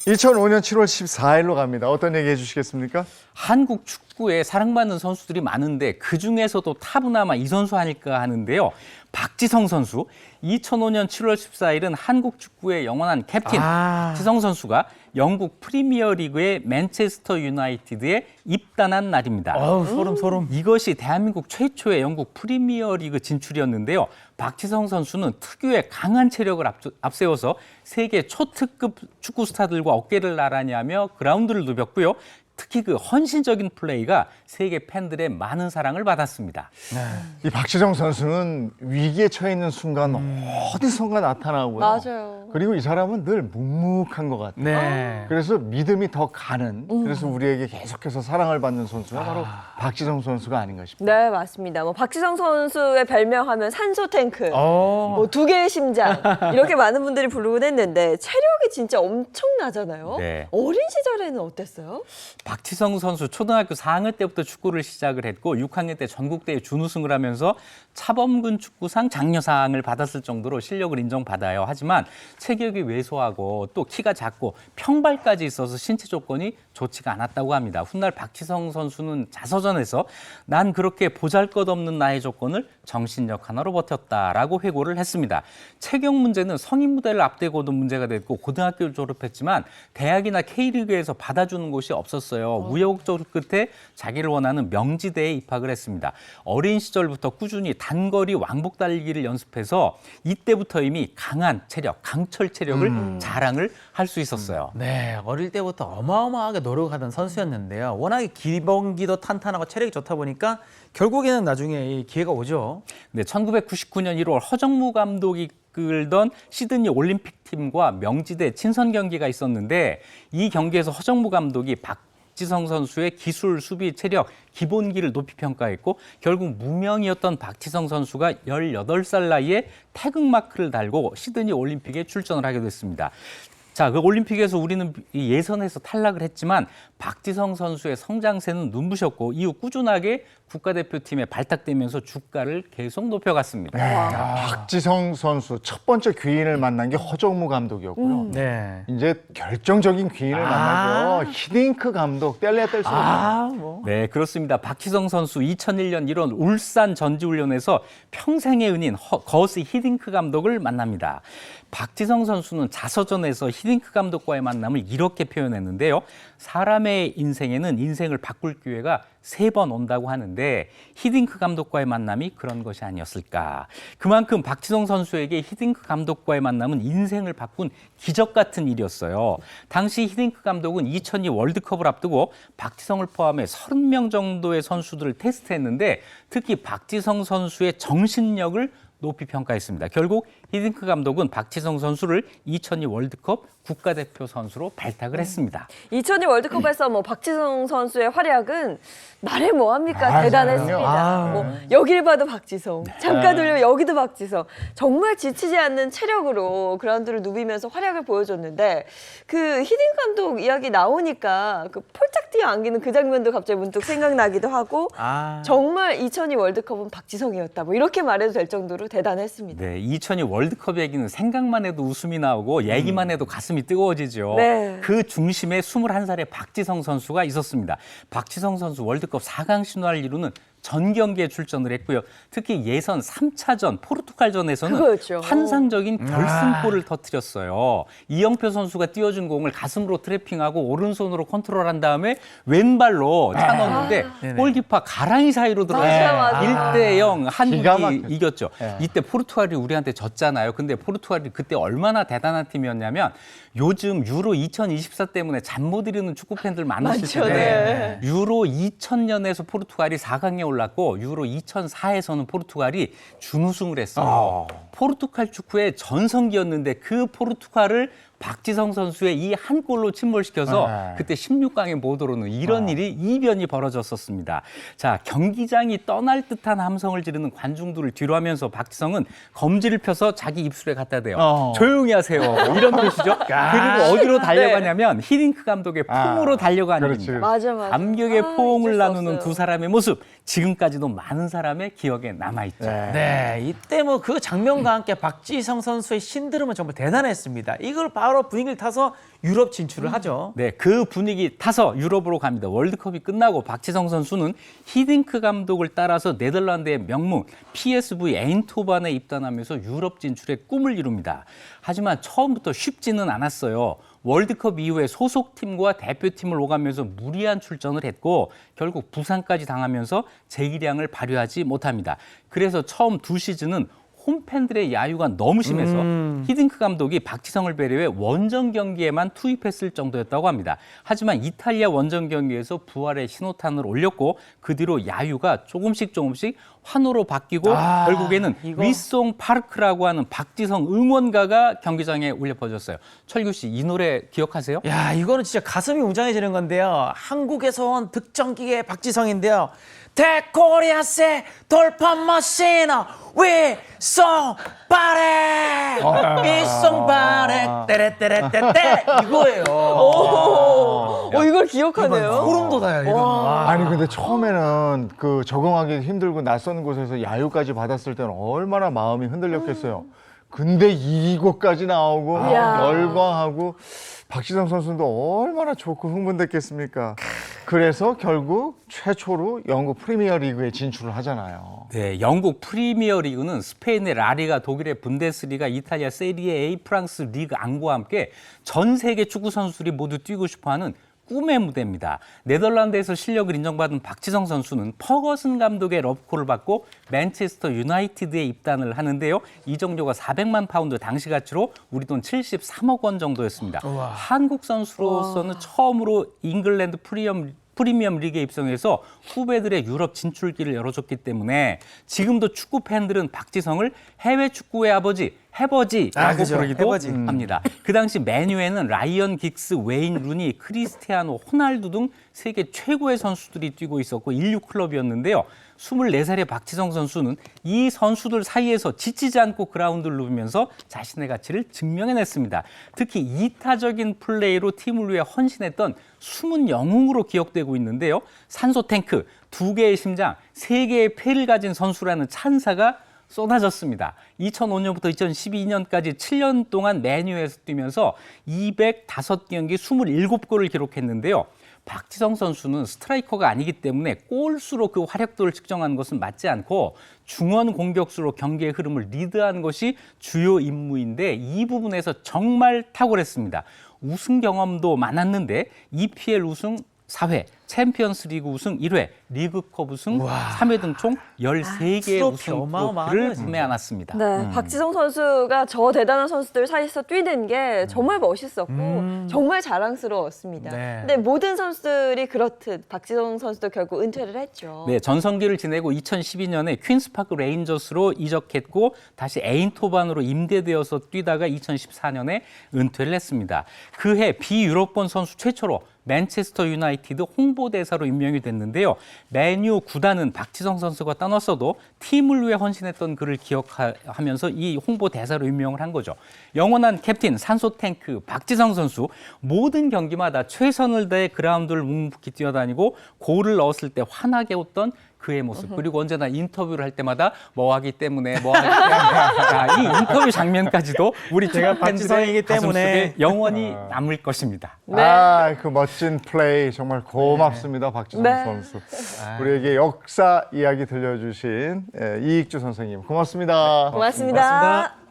2005년 7월 14일로 갑니다. 어떤 얘기 해주시겠습니까?
한국 축구에 사랑받는 선수들이 많은데 그중에서도 타부나마 이 선수 아닐까 하는데요. 박지성 선수, 2005년 7월 14일은 한국 축구의 영원한 캡틴 박지성 선수가 영국 프리미어리그의 맨체스터 유나이티드에 입단한 날입니다.
소름.
이것이 대한민국 최초의 영국 프리미어리그 진출이었는데요. 박지성 선수는 특유의 강한 체력을 앞세워서 세계 초특급 축구 스타들과 어깨를 나란히 하며 그라운드를 누볐고요. 특히 그 헌신적인 플레이가 세계 팬들의 많은 사랑을 받았습니다.
이 박지성 선수는 위기에 처해 있는 순간 어디선가 나타나고요.
맞아요.
그리고 이 사람은 늘 묵묵한 것 같아요.
네.
그래서 믿음이 더 가는, 그래서 우리에게 계속해서 사랑을 받는 선수가 바로 박지성 선수가 아닌가 싶어요.
네, 맞습니다. 박지성 선수의 별명하면 산소 탱크, 두 개의 심장 이렇게 많은 분들이 부르곤 했는데 체력이 진짜 엄청나잖아요.
네.
어린 시절에는 어땠어요?
박지성 선수 초등학교 4학년 때부터 축구를 시작을 했고 6학년 때 전국대회 준우승을 하면서 차범근 축구상 장려상을 받았을 정도로 실력을 인정받아요. 하지만 체격이 왜소하고 또 키가 작고 평발까지 있어서 신체 조건이 좋지가 않았다고 합니다. 훗날 박지성 선수는 자서전에서 난 그렇게 보잘것없는 나의 조건을 정신력 하나로 버텼다라고 회고를 했습니다. 체격 문제는 성인 무대를 앞두고도 문제가 됐고 고등학교를 졸업했지만 대학이나 K리그에서 받아주는 곳이 없었어요. 우여곡절 끝에 자기를 원하는 명지대에 입학을 했습니다. 어린 시절부터 꾸준히 단거리 왕복 달리기를 연습해서 이때부터 이미 강한 체력, 강철 체력을 자랑을 할 수 있었어요.
네, 어릴 때부터 어마어마하게 노력하던 선수였는데요. 워낙에 기본기도 탄탄하고 체력이 좋다 보니까 결국에는 나중에 이 기회가 오죠.
네, 1999년 1월 허정무 감독이 이끌던 시드니 올림픽 팀과 명지대 친선 경기가 있었는데 이 경기에서 허정무 감독이 박지성 선수의 기술, 수비, 체력, 기본기를 높이 평가했고 결국 무명이었던 박지성 선수가 18살 나이에 태극마크를 달고 시드니 올림픽에 출전을 하게 됐습니다. 자, 그 올림픽에서 우리는 예선에서 탈락을 했지만 박지성 선수의 성장세는 눈부셨고 이후 꾸준하게 국가대표팀에 발탁되면서 주가를 계속 높여갔습니다.
박지성 선수 첫 번째 귀인을 만난 게 허정무 감독이었고요.
네.
이제 결정적인 귀인을 만나죠. 히딩크 감독, 뗄래야 뗄 수 없는.
네, 그렇습니다. 박지성 선수 2001년 1월 울산 전지훈련에서 평생의 은인 거스 히딩크 감독을 만납니다. 박지성 선수는 자서전에서 히딩크 감독과의 만남을 이렇게 표현했는데요. 사람의 인생에는 인생을 바꿀 기회가 3번 온다고 하는데 히딩크 감독과의 만남이 그런 것이 아니었을까. 그만큼 박지성 선수에게 히딩크 감독과의 만남은 인생을 바꾼 기적 같은 일이었어요. 당시 히딩크 감독은 2002 월드컵을 앞두고 박지성을 포함해 30명 정도의 선수들을 테스트했는데 특히 박지성 선수의 정신력을 높이 평가했습니다. 결국 히딩크 감독은 박지성 선수를 2002 월드컵 국가대표 선수로 발탁을 했습니다.
2002 월드컵에서 뭐 박지성 선수의 활약은 말해 뭐합니까?
맞아요.
대단했습니다. 뭐 여길 봐도 박지성, 잠깐 돌려 여기도 박지성. 정말 지치지 않는 체력으로 그라운드를 누비면서 활약을 보여줬는데 그 히딩크 감독 이야기 나오니까 그 폴짝 뛰어 안기는 그 장면도 갑자기 문득 생각나기도 하고 정말 2002 월드컵은 박지성이었다. 뭐 이렇게 말해도 될 정도로 대단했습니다.
네, 2002 월드컵 얘기는 생각만 해도 웃음이 나오고 얘기만 해도 가슴이 뜨거워지죠.
네.
그 중심에 21살의 박지성 선수가 있었습니다. 박지성 선수 월드컵 4강 신화를 이루는 전 경기에 출전을 했고요. 특히 예선 3차전 포르투갈전에서는
그거였죠.
환상적인 결승골을 터뜨렸어요. 이영표 선수가 띄워준 공을 가슴으로 트래핑하고 오른손으로 컨트롤한 다음에 왼발로 차 넣었는데 골키퍼 가랑이 사이로 들어가서
맞아.
1대0
기가
한국이
막혔죠.
이겼죠. 이때 포르투갈이 우리한테 졌잖아요. 근데 포르투갈이 그때 얼마나 대단한 팀이었냐면 요즘 유로 2024 때문에 잠 못 이루는 축구 팬들 많으실
많죠,
텐데
네.
유로 2000년에서 포르투갈이 4강에 올랐고 유로 2004에서는 포르투갈이 준우승을 했어요. 포르투갈 축구의 전성기였는데 그 포르투갈을 박지성 선수의 이 한 골로 침몰시켜서 그때 16강에 못 오르는 이런 일이 이변이 벌어졌었습니다. 자, 경기장이 떠날 듯한 함성을 지르는 관중들을 뒤로 하면서 박지성은 검지를 펴서 자기 입술에 갖다 대요. 조용히 하세요. 이런 뜻이죠. 그리고 어디로 달려가냐면 히딩크 감독의 품으로 달려가는
그렇지.
겁니다.
맞아, 맞아.
감격의
아,
포옹을
잊을 수
나누는
없어요.
두 사람의 모습 지금까지도 많은 사람의 기억에 남아있죠.
네, 이때 뭐 그 장면과 함께 박지성 선수의 신드롬은 정말 대단했습니다. 이걸 바로 분위기를 타서 유럽 진출을 하죠.
네, 그 분위기 타서 유럽으로 갑니다. 월드컵이 끝나고 박지성 선수는 히딩크 감독을 따라서 네덜란드의 명문 PSV 에인토반에 입단하면서 유럽 진출의 꿈을 이룹니다. 하지만 처음부터 쉽지는 않았어요. 월드컵 이후에 소속팀과 대표팀을 오가면서 무리한 출전을 했고 결국 부상까지 당하면서 재기량을 발휘하지 못합니다. 그래서 처음 2시즌은 홈팬들의 야유가 너무 심해서 히딩크 감독이 박지성을 배려해 원정 경기에만 투입했을 정도였다고 합니다. 하지만 이탈리아 원정 경기에서 부활의 신호탄을 올렸고 그 뒤로 야유가 조금씩 환호로 바뀌고 결국에는 위송 파르크라고 하는 박지성 응원가가 경기장에 울려 퍼졌어요. 철규 씨, 이 노래 기억하세요?
야, 이거는 진짜 가슴이 웅장해지는 건데요. 한국에서 온 득점기계 박지성인데요. 대코리아세 돌파 머신어 위송 파레 위송 파레 떼레떼레떼떼 이거예요.
이걸 기억하네요.
소름 돋아요. 이거.
아니 근데 처음에는 그 적응하기 힘들고 낯선 곳에서 야유까지 받았을 때는 얼마나 마음이 흔들렸겠어요. 근데 이곳까지 나오고 막
이야.
열광하고 박지성 선수도 얼마나 좋고 흥분됐겠습니까. 그래서 결국 최초로 영국 프리미어 리그에 진출을 하잖아요.
네, 영국 프리미어 리그는 스페인의 라리가, 독일의 분데스리가, 이탈리아 세리에 A, 프랑스 리그 앙과 함께 전 세계 축구 선수들이 모두 뛰고 싶어하는 꿈의 무대입니다. 네덜란드에서 실력을 인정받은 박지성 선수는 퍼거슨 감독의 러브콜을 받고 맨체스터 유나이티드에 입단을 하는데요. 이적료가 400만 파운드, 당시 가치로 우리 돈 73억 원 정도였습니다. 한국 선수로서는 처음으로 잉글랜드 프리미엄 리그에 입성해서 후배들의 유럽 진출길을 열어줬기 때문에 지금도 축구 팬들은 박지성을 해외 축구의 아버지, 해버지라고
그죠.
부르기도
해버지.
합니다. 그 당시 맨유에는 라이언 긱스, 웨인 루니, 크리스티아노, 호날두 등 세계 최고의 선수들이 뛰고 있었고 인류 클럽이었는데요. 24살의 박지성 선수는 이 선수들 사이에서 지치지 않고 그라운드를 누비면서 자신의 가치를 증명해냈습니다. 특히 이타적인 플레이로 팀을 위해 헌신했던 숨은 영웅으로 기억되고 있는데요. 산소 탱크, 2개의 심장, 3개의 폐를 가진 선수라는 찬사가 쏟아졌습니다. 2005년부터 2012년까지 7년 동안 맨유에서 뛰면서 205경기 27골을 기록했는데요. 박지성 선수는 스트라이커가 아니기 때문에 골수로 그 활약도를 측정하는 것은 맞지 않고 중원 공격수로 경기의 흐름을 리드하는 것이 주요 임무인데 이 부분에서 정말 탁월했습니다. 우승 경험도 많았는데 EPL 우승 4회, 챔피언스 리그 우승 1회, 리그컵 우승 3회 등 총 13개의
트로피
우승
어마어마하네요,
트로피를
진짜.
품에 안았습니다.
네, 박지성 선수가 저 대단한 선수들 사이에서 뛰는 게 정말 멋있었고 정말 자랑스러웠습니다.
네.
근데 모든 선수들이 그렇듯 박지성 선수도 결국 은퇴를 했죠.
네, 전성기를 지내고 2012년에 퀸스파크 레인저스로 이적했고 다시 에인토반으로 임대되어서 뛰다가 2014년에 은퇴를 했습니다. 그해 비유럽권 선수 최초로 맨체스터 유나이티드 홍보대사로 임명이 됐는데요. 맨유 구단은 박지성 선수가 떠났어도 팀을 위해 헌신했던 그를 기억하면서 이 홍보대사로 임명을 한 거죠. 영원한 캡틴 산소탱크 박지성 선수 모든 경기마다 최선을 다해 그라운드를 묵묵히 뛰어다니고 골을 넣었을 때 환하게 웃던 그의 모습 그리고 언제나 인터뷰를 할 때마다 뭐하기 때문에 자, 이 인터뷰 장면까지도 우리
제가
축구
박지성이기
팬들의 가슴
때문에.
속에 영원히 남을 것입니다.
그 멋진 플레이 정말 고맙습니다, 박지성
네.
선수. 우리에게 역사 이야기 들려주신 이익주 선생님 고맙습니다.
고맙습니다.
고맙습니다.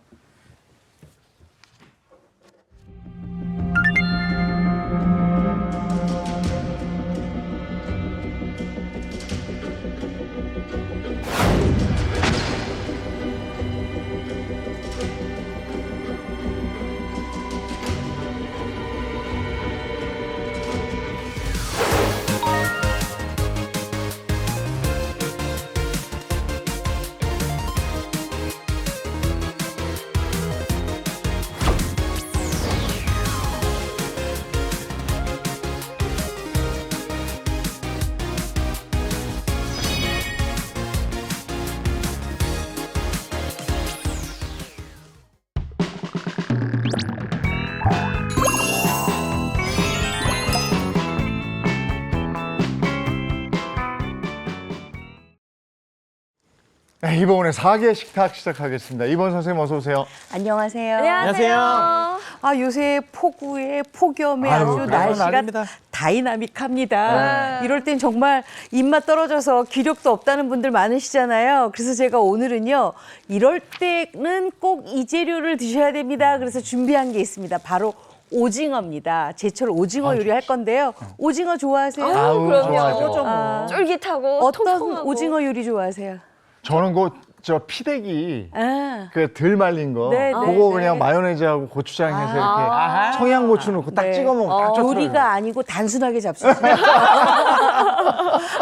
네, 이번에 4개 식탁 시작하겠습니다. 이번 선생님 어서 오세요.
안녕하세요.
안녕하세요.
아, 요새 폭우에 폭염에
아유,
아주
그래서
날씨가
난립니다.
다이나믹합니다. 이럴 땐 정말 입맛 떨어져서 기력도 없다는 분들 많으시잖아요. 그래서 제가 오늘은요, 이럴 때는 꼭 이 재료를 드셔야 됩니다. 그래서 준비한 게 있습니다. 바로 오징어입니다. 제철 오징어 요리할 건데요. 오징어 좋아하세요?
아우,
그럼요.
좋아하죠.
쫄깃하고
어떤
통통하고.
오징어 요리 좋아하세요?
저는 저 피대기
아,
그 덜 말린 거
네,
그거
네,
그냥 마요네즈하고 고추장 해서 이렇게 청양고추 넣고 딱
네.
찍어 먹으면 딱 좋더라고요.
요리가 아니고 단순하게 잡수시네요.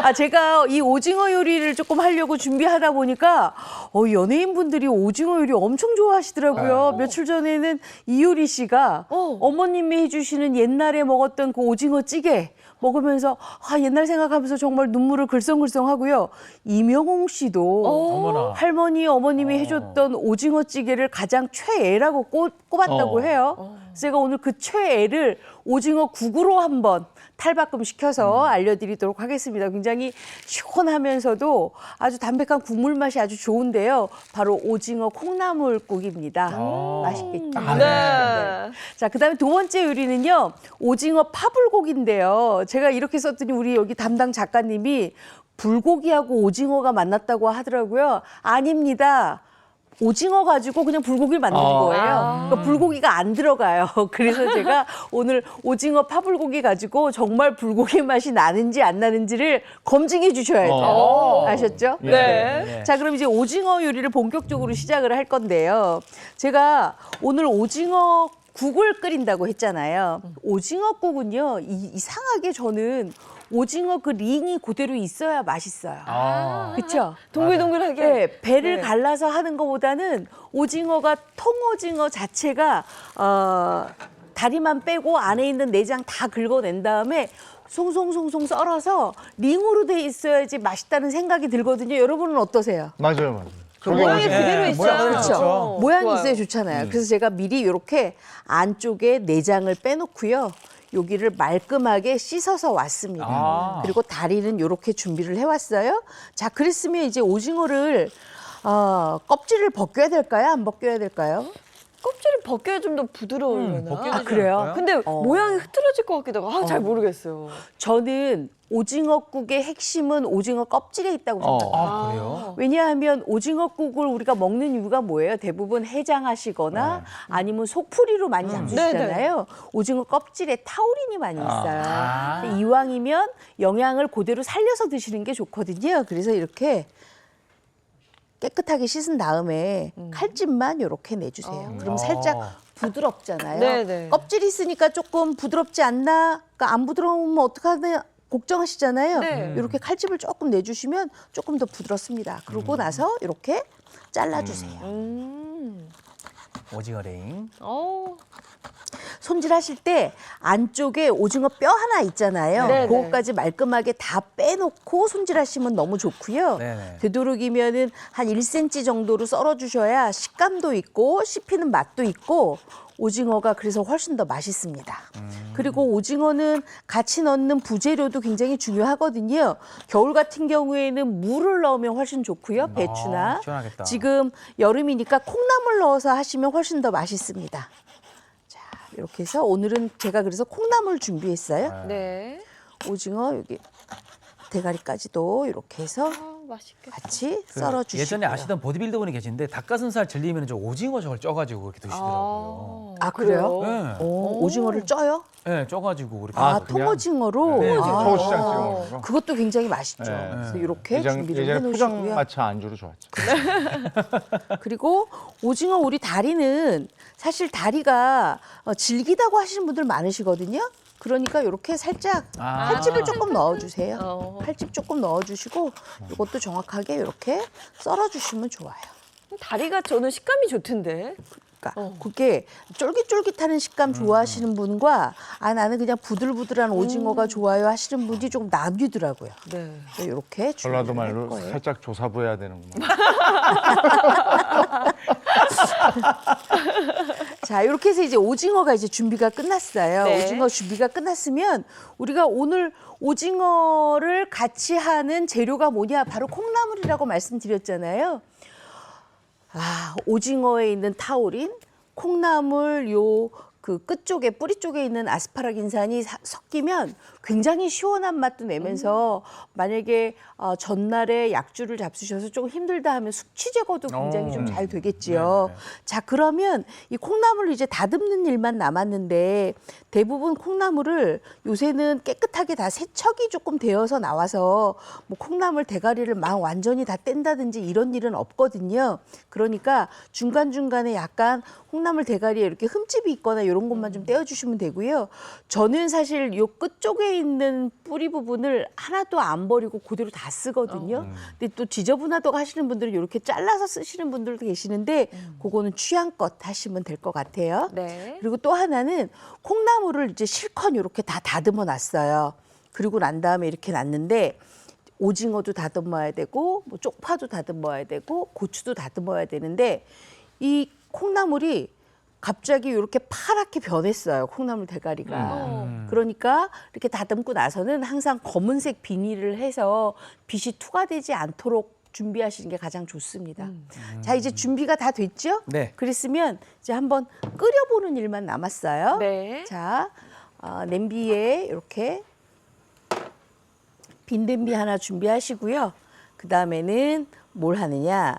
아, 제가 이 오징어 요리를 조금 하려고 준비하다 보니까 연예인분들이 오징어 요리 엄청 좋아하시더라고요. 며칠 전에는 이효리 씨가 어머님이 해주시는 옛날에 먹었던 그 오징어 찌개 먹으면서 옛날 생각하면서 정말 눈물을 글썽글썽하고요. 이명웅 씨도
어머나.
할머니, 어머님이 해줬던 오징어 찌개를 가장 최애라고 꼽았다고 해요. 그래서 제가 오늘 그 최애를 오징어 국으로 한번 탈바꿈 시켜서 알려드리도록 하겠습니다. 굉장히 시원하면서도 아주 담백한 국물 맛이 아주 좋은데요. 바로 오징어 콩나물국입니다. 맛있겠죠?
네.
자, 그다음에 두 번째 요리는요. 오징어 파불고기인데요. 제가 이렇게 썼더니 우리 여기 담당 작가님이 불고기하고 오징어가 만났다고 하더라고요. 아닙니다. 오징어 가지고 그냥 불고기를 만든 거예요. 그러니까 불고기가 안 들어가요. 그래서 제가 오늘 오징어 파불고기 가지고 정말 불고기 맛이 나는지 안 나는지를 검증해 주셔야 돼요. 아셨죠?
네.
자, 그럼 이제 오징어 요리를 본격적으로 시작을 할 건데요. 제가 오늘 오징어 국을 끓인다고 했잖아요. 오징어국은요, 이상하게 저는 오징어 그 링이 그대로 있어야 맛있어요. 그렇죠?
동글동글하게.
네, 배를
네.
갈라서 하는 것보다는 오징어가 통오징어 자체가 다리만 빼고 안에 있는 내장 다 긁어낸 다음에 송송송송 썰어서 링으로 돼 있어야지 맛있다는 생각이 들거든요. 여러분은 어떠세요?
맞아요.
모양이 그대로
네,
있어요.
모양은
그렇죠. 모양이
좋아요.
있어야 좋잖아요. 그래서 제가 미리 이렇게 안쪽에 내장을 빼놓고요. 여기를 말끔하게 씻어서 왔습니다. 그리고 다리는 이렇게 준비를 해왔어요. 자, 그랬으면 이제 오징어를 껍질을 벗겨야 될까요? 안 벗겨야 될까요?
껍질을 벗겨야 좀 더 부드러우려나?
벗겨야 되지
그래요?
않을까요?
근데
어.
모양이 흐트러질 것 같기도 하고 잘 모르겠어요.
저는 오징어국의 핵심은 오징어 껍질에 있다고 생각해요.
아, 그래요?
왜냐하면 오징어국을 우리가 먹는 이유가 뭐예요? 대부분 해장하시거나 아니면 속풀이로 많이 잡수시잖아요. 오징어 껍질에 타우린이 많이 있어요. 근데 이왕이면 영양을 그대로 살려서 드시는 게 좋거든요. 그래서 이렇게 깨끗하게 씻은 다음에 칼집만 이렇게 내주세요. 그럼 살짝 부드럽잖아요.
네네.
껍질이 있으니까 조금 부드럽지 않나? 그러니까 안 부드러우면 어떡하나 걱정하시잖아요.
네.
이렇게 칼집을 조금 내주시면 조금 더 부드럽습니다. 그러고 나서 이렇게 잘라주세요.
오징어 레인.
손질하실 때 안쪽에 오징어 뼈 하나 있잖아요.
네네.
그거까지 말끔하게 다 빼놓고 손질하시면 너무 좋고요.
네네.
되도록이면은 한 1cm 정도로 썰어주셔야 식감도 있고 씹히는 맛도 있고 오징어가 그래서 훨씬 더 맛있습니다. 그리고 오징어는 같이 넣는 부재료도 굉장히 중요하거든요. 겨울 같은 경우에는 물을 넣으면 훨씬 좋고요. 배추나.
시원하겠다.
지금 여름이니까 콩나물 넣어서 하시면 훨씬 더 맛있습니다. 자, 이렇게 해서 오늘은 제가 그래서 콩나물 준비했어요.
네.
오징어 여기 대가리까지도 이렇게 해서
맛있겠다.
같이
그
썰어주시고요.
예전에 아시던 보디빌더 분이 계신데 닭가슴살 질리면 저 오징어 저걸 쪄가지고 그렇게 드시더라고요.
아, 그래요?
네.
오징어를 쪄요?
네, 쪄가지고 그렇게.
아,
그냥
통오징어로?
네,
아,
초고추장 찍어 먹는 거.
그것도 굉장히 맛있죠.
네.
그래서 이렇게 준비를
예전에
해놓으시고요.
포장마차 안주로 좋았죠.
그리고 오징어 우리 다리는 사실 다리가 질기다고 하시는 분들 많으시거든요. 그러니까 이렇게 살짝 칼집을 조금 넣어주세요. 칼집 조금 넣어주시고 이것도 정확하게 이렇게 썰어주시면 좋아요.
다리가 저는 식감이 좋던데.
그러니까 그게 쫄깃쫄깃하는 식감 좋아하시는 분과 아 나는 그냥 부들부들한 오징어가 좋아요 하시는 분이 조금 나뉘더라고요.
네.
이렇게
전라도
준비를 할
말로
거예요.
살짝 조사부 해야 되는구만.
자, 이렇게 해서 이제 오징어가 이제 준비가 끝났어요.
네.
오징어 준비가 끝났으면 우리가 오늘 오징어를 같이 하는 재료가 뭐냐? 바로 콩나물이라고 말씀드렸잖아요. 아, 오징어에 있는 타우린, 콩나물 요 그 끝쪽에 뿌리 쪽에 있는 아스파라긴산이 섞이면 굉장히 시원한 맛도 내면서 만약에 전날에 약주를 잡수셔서 조금 힘들다 하면 숙취 제거도 굉장히 좀 잘 되겠지요. 자, 그러면 이 콩나물을 이제 다듬는 일만 남았는데 대부분 콩나물을 요새는 깨끗하게 다 세척이 조금 되어서 나와서 뭐 콩나물 대가리를 막 완전히 다 뗀다든지 이런 일은 없거든요. 그러니까 중간중간에 약간 콩나물 대가리에 이렇게 흠집이 있거나 이런 것만 좀 떼어주시면 되고요. 저는 사실 요 끝쪽에 있는 뿌리 부분을 하나도 안 버리고 그대로 다 쓰거든요. 근데 또 지저분하다고 하시는 분들은 이렇게 잘라서 쓰시는 분들도 계시는데 그거는 취향껏 하시면 될 것 같아요.
네.
그리고 또 하나는 콩나물을 이제 실컷 이렇게 다 다듬어 놨어요. 그리고 난 다음에 이렇게 놨는데 오징어도 다듬어야 되고 뭐 쪽파도 다듬어야 되고 고추도 다듬어야 되는데 이 콩나물이 갑자기 이렇게 파랗게 변했어요. 콩나물 대가리가. 그러니까 이렇게 다듬고 나서는 항상 검은색 비닐을 해서 빛이 투과되지 않도록 준비하시는 게 가장 좋습니다. 자, 이제 준비가 다 됐죠?
네.
그랬으면 이제 한번 끓여보는 일만 남았어요.
네.
자, 냄비에 이렇게 빈 냄비 하나 준비하시고요. 그 다음에는 뭘 하느냐?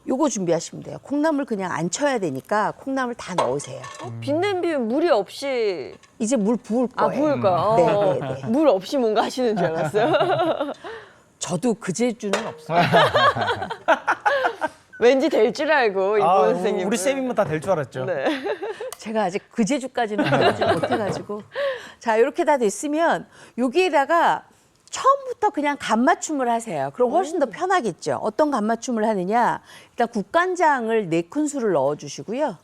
요거 준비하시면 돼요. 콩나물 그냥 안 쳐야 되니까 콩나물 다 넣으세요.
빈 냄비에 물이 없이
이제 물 부을 거예요.
부을 거야.
네, 네, 네.
물 없이 뭔가 하시는 줄 알았어요.
저도 그 재주는 없어요.
왠지 될 줄 알고 이번 선생님.
우리 쌤이면 다 될 줄 알았죠.
네.
제가 아직 그 재주까지는 배우지 못해가지고. 자, 이렇게 다 됐으면 여기에다가 처음부터 그냥 간 맞춤을 하세요. 그럼 훨씬 더 편하겠죠. 어떤 간 맞춤을 하느냐. 일단 국간장을 4큰술을 넣어주시고요.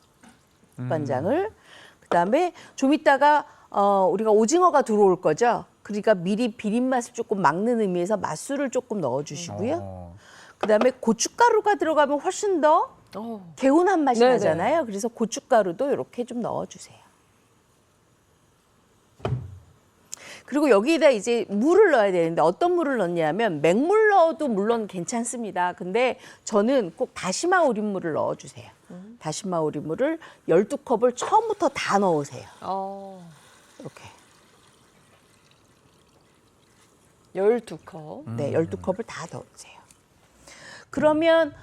국간장을. 그다음에 좀 이따가 우리가 오징어가 들어올 거죠. 그러니까 미리 비린 맛을 조금 막는 의미에서 맛술을 조금 넣어주시고요. 그다음에 고춧가루가 들어가면 훨씬 더 개운한 맛이
네네.
나잖아요. 그래서 고춧가루도 이렇게 좀 넣어주세요. 그리고 여기에다 이제 물을 넣어야 되는데 어떤 물을 넣냐면 맹물 넣어도 물론 괜찮습니다. 근데 저는 꼭 다시마 우린물을 넣어주세요. 다시마 우리물을 12컵을 처음부터 다 넣으세요. 이렇게.
12컵.
네, 12컵을 다 넣으세요. 그러면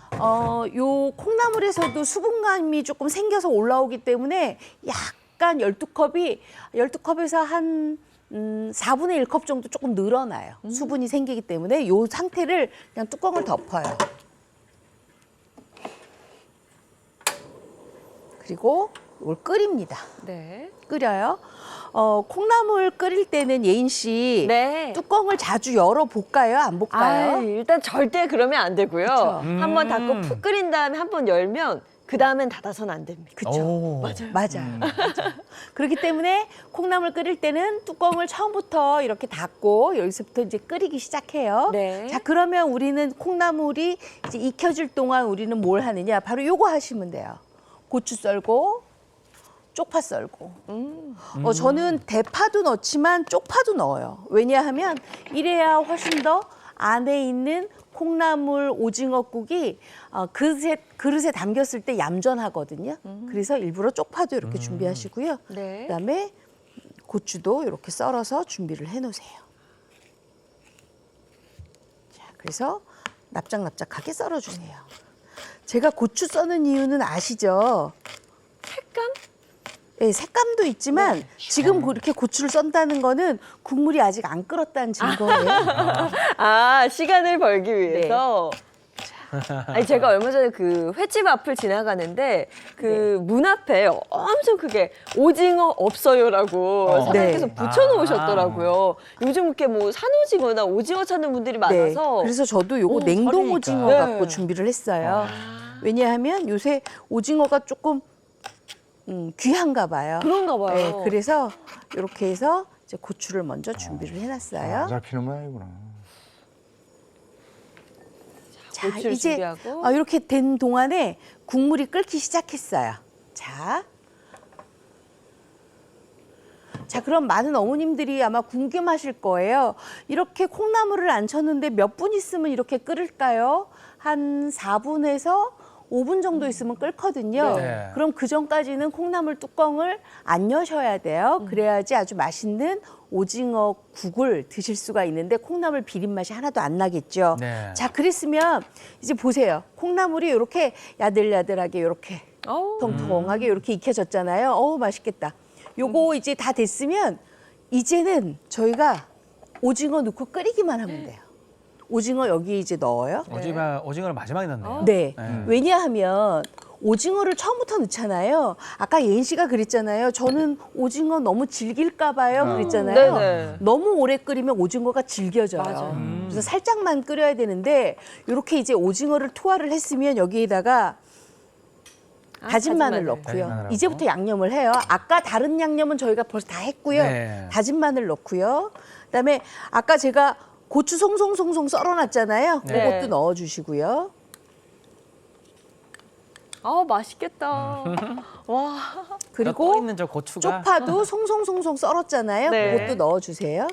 요 콩나물에서도 수분감이 조금 생겨서 올라오기 때문에 약간 12컵에서 한 4분의 1컵 정도 조금 늘어나요. 수분이 생기기 때문에 요 상태를 그냥 뚜껑을 덮어요. 그리고 이걸 끓입니다.
네.
끓여요. 콩나물 끓일 때는 예인 씨
네.
뚜껑을 자주 열어 볼까요? 안 볼까요?
일단 절대 그러면 안 되고요.
그쵸.
한번 닫고 푹 끓인 다음에 한 번 열면 그 다음엔 닫아서는 안 됩니다.
그렇죠. 맞아요. 그렇기 때문에 콩나물 끓일 때는 뚜껑을 처음부터 이렇게 닫고 여기서부터 이제 끓이기 시작해요.
네.
자, 그러면 우리는 콩나물이 이제 익혀질 동안 우리는 뭘 하느냐? 바로 요거 하시면 돼요. 고추 썰고 쪽파 썰고. 저는 대파도 넣지만 쪽파도 넣어요. 왜냐하면 이래야 훨씬 더 안에 있는 콩나물 오징어국이 그릇에 담겼을 때 얌전하거든요. 그래서 일부러 쪽파도 이렇게 준비하시고요.
네.
그다음에 고추도 이렇게 썰어서 준비를 해놓으세요. 자, 그래서 납작납작하게 썰어주세요. 제가 고추 써는 이유는 아시죠?
색감?
네, 색감도 있지만 지금 그렇게 고추를 썬다는 거는 국물이 아직 안 끓었다는 증거예요.
시간을 벌기 위해서. 아니, 제가 얼마 전에 그 횟집 앞을 지나가는데 그 문 앞에 엄청 크게 오징어 없어요라고 사장님께서
네.
붙여놓으셨더라고요. 요즘 이렇게 뭐 산오징어나 오징어 찾는 분들이 많아서.
그래서 저도 요거 냉동
설이니까.
오징어
네.
갖고 준비를 했어요. 왜냐하면 요새 오징어가 조금 귀한가 봐요.
그런가 봐요.
네, 그래서 이렇게 해서 이제 고추를 먼저 준비를 해놨어요.
안 잡히는 모양이구나.
자,
고추를
이제
준비하고.
이렇게 된 동안에 국물이 끓기 시작했어요. 자, 그럼 많은 어머님들이 아마 궁금하실 거예요. 이렇게 콩나물을 안 쳤는데 몇 분 있으면 이렇게 끓을까요? 한 4분에서 5분 정도 있으면 끓거든요.
네.
그럼 그 전까지는 콩나물 뚜껑을 안 여셔야 돼요. 그래야지 아주 맛있는 오징어 국을 드실 수가 있는데 콩나물 비린 맛이 하나도 안 나겠죠.
네.
자, 그랬으면 이제 보세요. 콩나물이 이렇게 야들야들하게 이렇게 통통하게 이렇게 익혀졌잖아요. 어우, 맛있겠다. 요거 이제 다 됐으면 이제는 저희가 오징어 넣고 끓이기만 하면 돼요. 오징어 여기 이제 넣어요.
오징어를 마지막에 넣네요.
네. 왜냐하면 오징어를 처음부터 넣잖아요. 아까 예인 씨가 그랬잖아요. 저는 오징어 너무 질길까 봐요. 그랬잖아요.
네네.
너무 오래 끓이면 오징어가 질겨져요.
맞아요.
그래서 살짝만 끓여야 되는데 이렇게 이제 오징어를 투하를 했으면 여기에다가 다진 마늘 넣고요.
다진 마늘하고.
이제부터 양념을 해요. 아까 다른 양념은 저희가 벌써 다 했고요.
네.
다진 마늘 넣고요. 그다음에 아까 제가 고추 송송송송 썰어놨잖아요.
네.
그것도 넣어주시고요.
맛있겠다. 와.
그리고
떠 있는 저 고추가
쪽파도 송송송송 썰었잖아요.
네.
그것도 넣어주세요.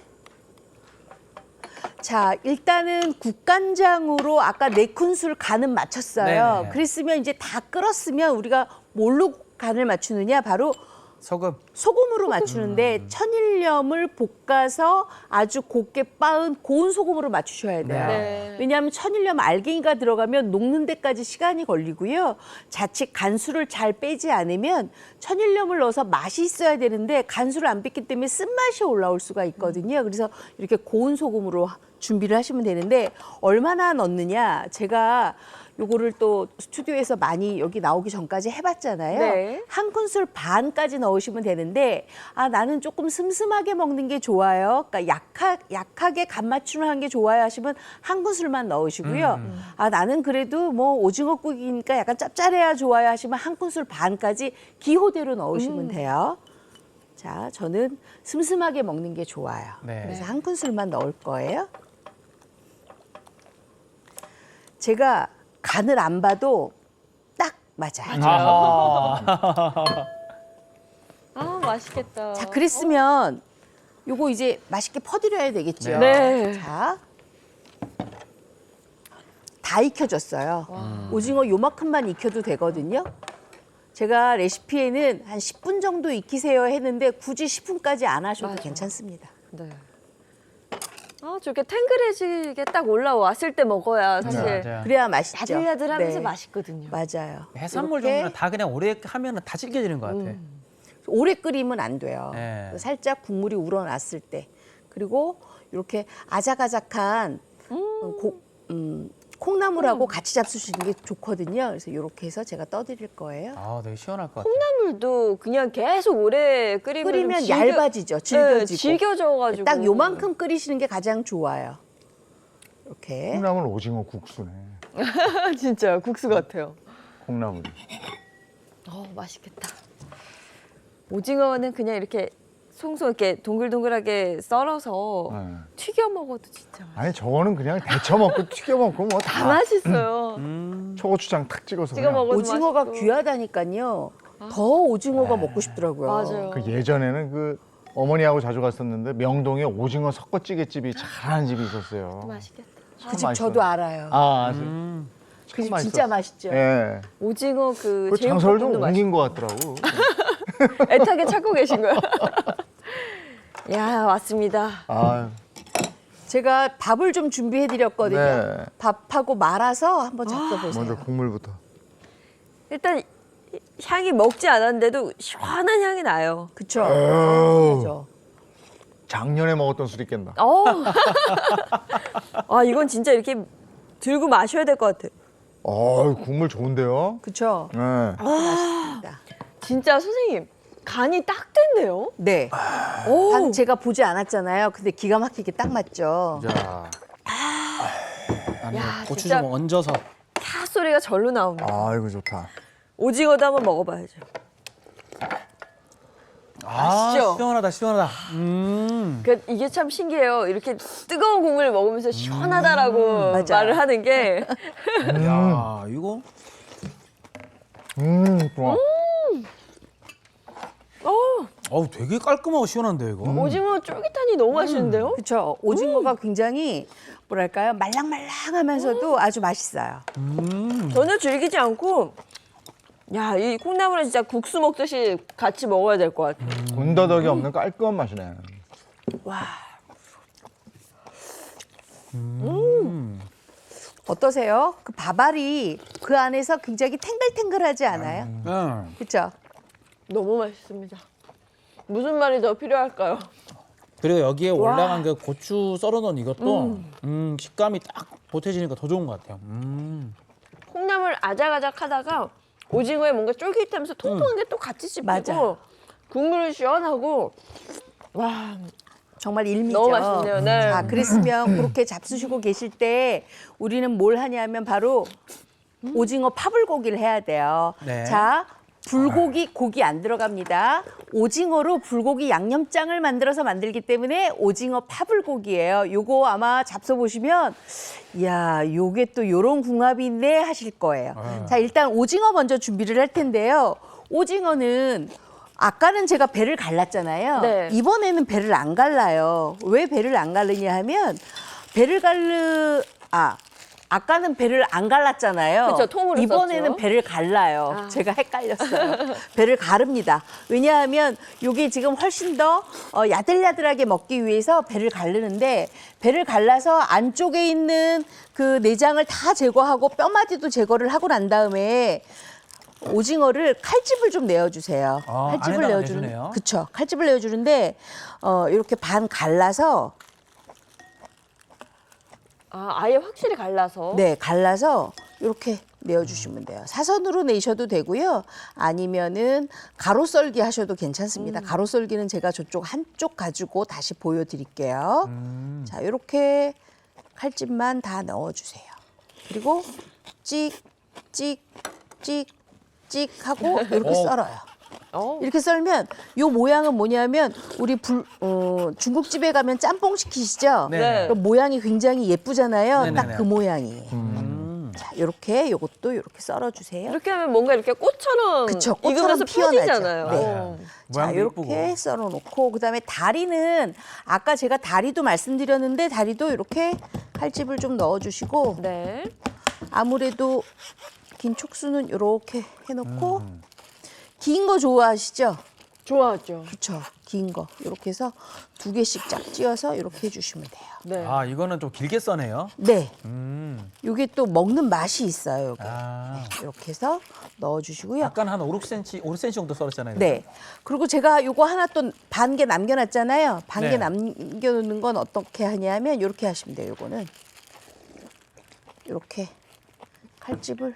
자, 일단은 국간장으로 아까 4큰술 간은 맞췄어요.
네네.
그랬으면 이제 다 끓었으면 우리가 뭘로 간을 맞추느냐? 바로
소금.
소금으로 맞추는데 천일염을 볶아서 아주 곱게 빻은 고운 소금으로 맞추셔야 돼요.
네.
왜냐하면 천일염 알갱이가 들어가면 녹는 데까지 시간이 걸리고요. 자칫 간수를 잘 빼지 않으면 천일염을 넣어서 맛이 있어야 되는데 간수를 안 뺐기 때문에 쓴맛이 올라올 수가 있거든요. 그래서 이렇게 고운 소금으로 준비를 하시면 되는데 얼마나 넣느냐? 제가 요거를 또 스튜디오에서 많이 여기 나오기 전까지 해봤잖아요.
네.
한 큰술 반까지 넣으시면 되는데 나는 조금 슴슴하게 먹는 게 좋아요. 그러니까 약하게 간 맞추는 게 좋아요 하시면 한 큰술만 넣으시고요. 나는 그래도 뭐 오징어국이니까 약간 짭짤해야 좋아요 하시면 한 큰술 반까지 기호대로 넣으시면 돼요. 자, 저는 슴슴하게 먹는 게 좋아요.
네.
그래서 한 큰술만 넣을 거예요. 제가 간을 안 봐도 딱 맞아요.
맛있겠다.
자, 그랬으면 요거 이제 맛있게 퍼드려야 되겠죠.
네.
자, 다 익혀졌어요. 오징어 요만큼만 익혀도 되거든요. 제가 레시피에는 한 10분 정도 익히세요 했는데 굳이 10분까지 안 하셔도
맞아.
괜찮습니다.
네. 아, 저렇게 탱글해지게 딱 올라왔을 때 먹어야 사실
맞아요.
그래야 맛있죠.
야들야들하면서
네.
맛있거든요.
맞아요.
해산물
이렇게
종류는 다 그냥 오래 하면 다 질겨지는 것 같아.
오래 끓이면 안 돼요.
네.
살짝 국물이 우러났을 때. 그리고 이렇게 아작아작한 콩나물하고 같이 잡수시는 게 좋거든요. 그래서 이렇게 해서 제가 떠드릴 거예요.
아, 되게 시원할 것 같아.
콩나물도 그냥 계속 오래 끓이면 좀
얇아지죠. 질겨지고.
네, 질겨져가지고
딱 요만큼 끓이시는 게 가장 좋아요. 이렇게.
콩나물 오징어 국수네.
진짜 국수 같아요.
콩나물이.
맛있겠다. 오징어는 그냥 이렇게 송송 이렇게 동글동글하게 썰어서
네.
튀겨 먹어도 진짜 맛있어요.
아니 저거는 그냥 데쳐 먹고 튀겨 먹고 뭐
다
다
맛있어요.
초고추장 탁 찍어서
찍어
그냥.
먹어도
오징어가
맛있고.
귀하다니까요. 더 오징어가 먹고 싶더라고요.
맞아요.
그 예전에는 그 어머니하고 자주 갔었는데 명동에 오징어 섞어찌개집이 잘하는 집이 있었어요.
맛있겠다.
참
그 집
맛있어요.
저도 알아요.
아, 아세요?
그 집
참
진짜
맛있었어요.
맛있죠.
예.
오징어 그
그 장소를 좀
제육볶음도
옮긴 것 같더라고.
애타게 찾고 계신 거예요. 야, 왔습니다.
아,
제가 밥을 좀 준비해 드렸거든요.
네.
밥하고 말아서 한번 잡숴보세요.
먼저 국물부터.
일단 향이 먹지 않았는데도 시원한 향이 나요.
그쵸?
어우.
그죠?
작년에 먹었던 술이 깬다.
아, 이건 진짜 이렇게 들고 마셔야 될 것 같아.
국물 좋은데요?
그쵸?
네.
맛있습니다.
진짜 선생님, 간이 딱 됐네요.
네. 간 제가 보지 않았잖아요. 근데 기가 막히게 딱 맞죠.
자. 안에
야,
고추
진짜.
좀 얹어서.
캬 소리가 절로 나옵니다.
아, 이거 좋다.
오징어도 한번 먹어봐야죠. 맛있죠?
시원하다, 시원하다.
그 이게 참 신기해요. 이렇게 뜨거운 국물을 먹으면서 시원하다라고
맞아요.
말을 하는 게
야, 이거.
좋아.
어우, 되게 깔끔하고 시원한데, 이거.
오징어 쫄깃하니 너무 맛있는데요?
그쵸? 오징어가 굉장히 뭐랄까요? 말랑말랑하면서도 아주 맛있어요.
전혀 질기지 않고 야, 이 콩나물은 진짜 국수 먹듯이 같이 먹어야 될 것 같아요.
군더더기 없는 깔끔한 맛이네.
와. 어떠세요? 그 밥알이 그 안에서 굉장히 탱글탱글하지 않아요?
응.
그쵸?
너무 맛있습니다. 무슨 말이 더 필요할까요?
그리고 여기에 올라간 그 고추 썰어놓은 이것도 식감이 딱 보태지니까 더 좋은 것 같아요.
콩나물 아작아작 하다가 오징어에 뭔가 쫄깃하면서 통통한 게 또 같이 씹히고
맞아.
국물은 시원하고 와
정말 일미죠.
너무 맛있네요. 네.
자, 그랬으면 그렇게 잡수시고 계실 때 우리는 뭘 하냐면 바로 오징어 파불고기를 해야 돼요.
네.
자, 불고기, 고기 안 들어갑니다. 오징어로 불고기 양념장을 만들어서 만들기 때문에 오징어 파불고기예요. 요거 아마 잡숴보시면 이야, 요게 또 요런 궁합이 있네 하실 거예요. 자, 일단 오징어 먼저 준비를 할 텐데요. 오징어는 아까는 제가 배를 갈랐잖아요.
네.
이번에는 배를 안 갈라요. 왜 배를 안 갈르냐 하면 아까는 배를 안 갈랐잖아요.
그쵸, 통으로
이번에는
썼죠.
배를 갈라요.
아.
제가 헷갈렸어요. 배를 가릅니다. 왜냐하면 이게 지금 훨씬 더 야들야들하게 먹기 위해서 배를 갈르는데 배를 갈라서 안쪽에 있는 그 내장을 다 제거하고 뼈마디도 제거를 하고 난 다음에 오징어를 칼집을 좀 내어주세요.
아,
칼집을
안에다가
내어주는,
내주네요.
그쵸? 칼집을 내어주는데 이렇게 반 갈라서
아예 확실히 갈라서
네, 갈라서 이렇게 내어주시면 돼요. 사선으로 내셔도 되고요. 아니면은 가로 썰기 하셔도 괜찮습니다. 가로 썰기는 제가 저쪽 한쪽 가지고 다시 보여드릴게요. 자, 이렇게 칼집만 다 넣어주세요. 그리고 찍, 찍, 찍, 찍 하고 이렇게 썰어요. 이렇게 썰면 요 모양은 뭐냐면 우리 중국집에 가면 짬뽕 시키시죠?
네.
그 모양이 굉장히 예쁘잖아요.
네네네.
딱 그 모양이에요. 자, 요렇게 요것도 이렇게 썰어주세요.
이렇게 하면 뭔가 이렇게 꽃처럼
그쵸, 꽃처럼
익으면서
피어나죠.
펴지잖아요.
네. 자,
모양도
이렇게
예쁘고.
썰어놓고 그다음에 다리는 아까 제가 다리도 말씀드렸는데 다리도 이렇게 칼집을 좀 넣어주시고
네.
아무래도 긴 촉수는 이렇게 해놓고 긴 거 좋아하시죠?
좋아하죠.
그렇죠. 긴 거. 이렇게 해서 2개씩 쫙 찧어서 이렇게 해주시면 돼요.
네.
아, 이거는 좀 길게 써네요.
네. 이게 또 먹는 맛이 있어요. 요게.
아,
이렇게 해서 넣어주시고요.
약간 한 5, 6cm 정도 썰었잖아요.
네. 그리고 제가 요거 하나 또 반 개 남겨놨잖아요. 반 개
네.
남겨놓는 건 어떻게 하냐면 이렇게 하시면 돼요. 요거는 이렇게 칼집을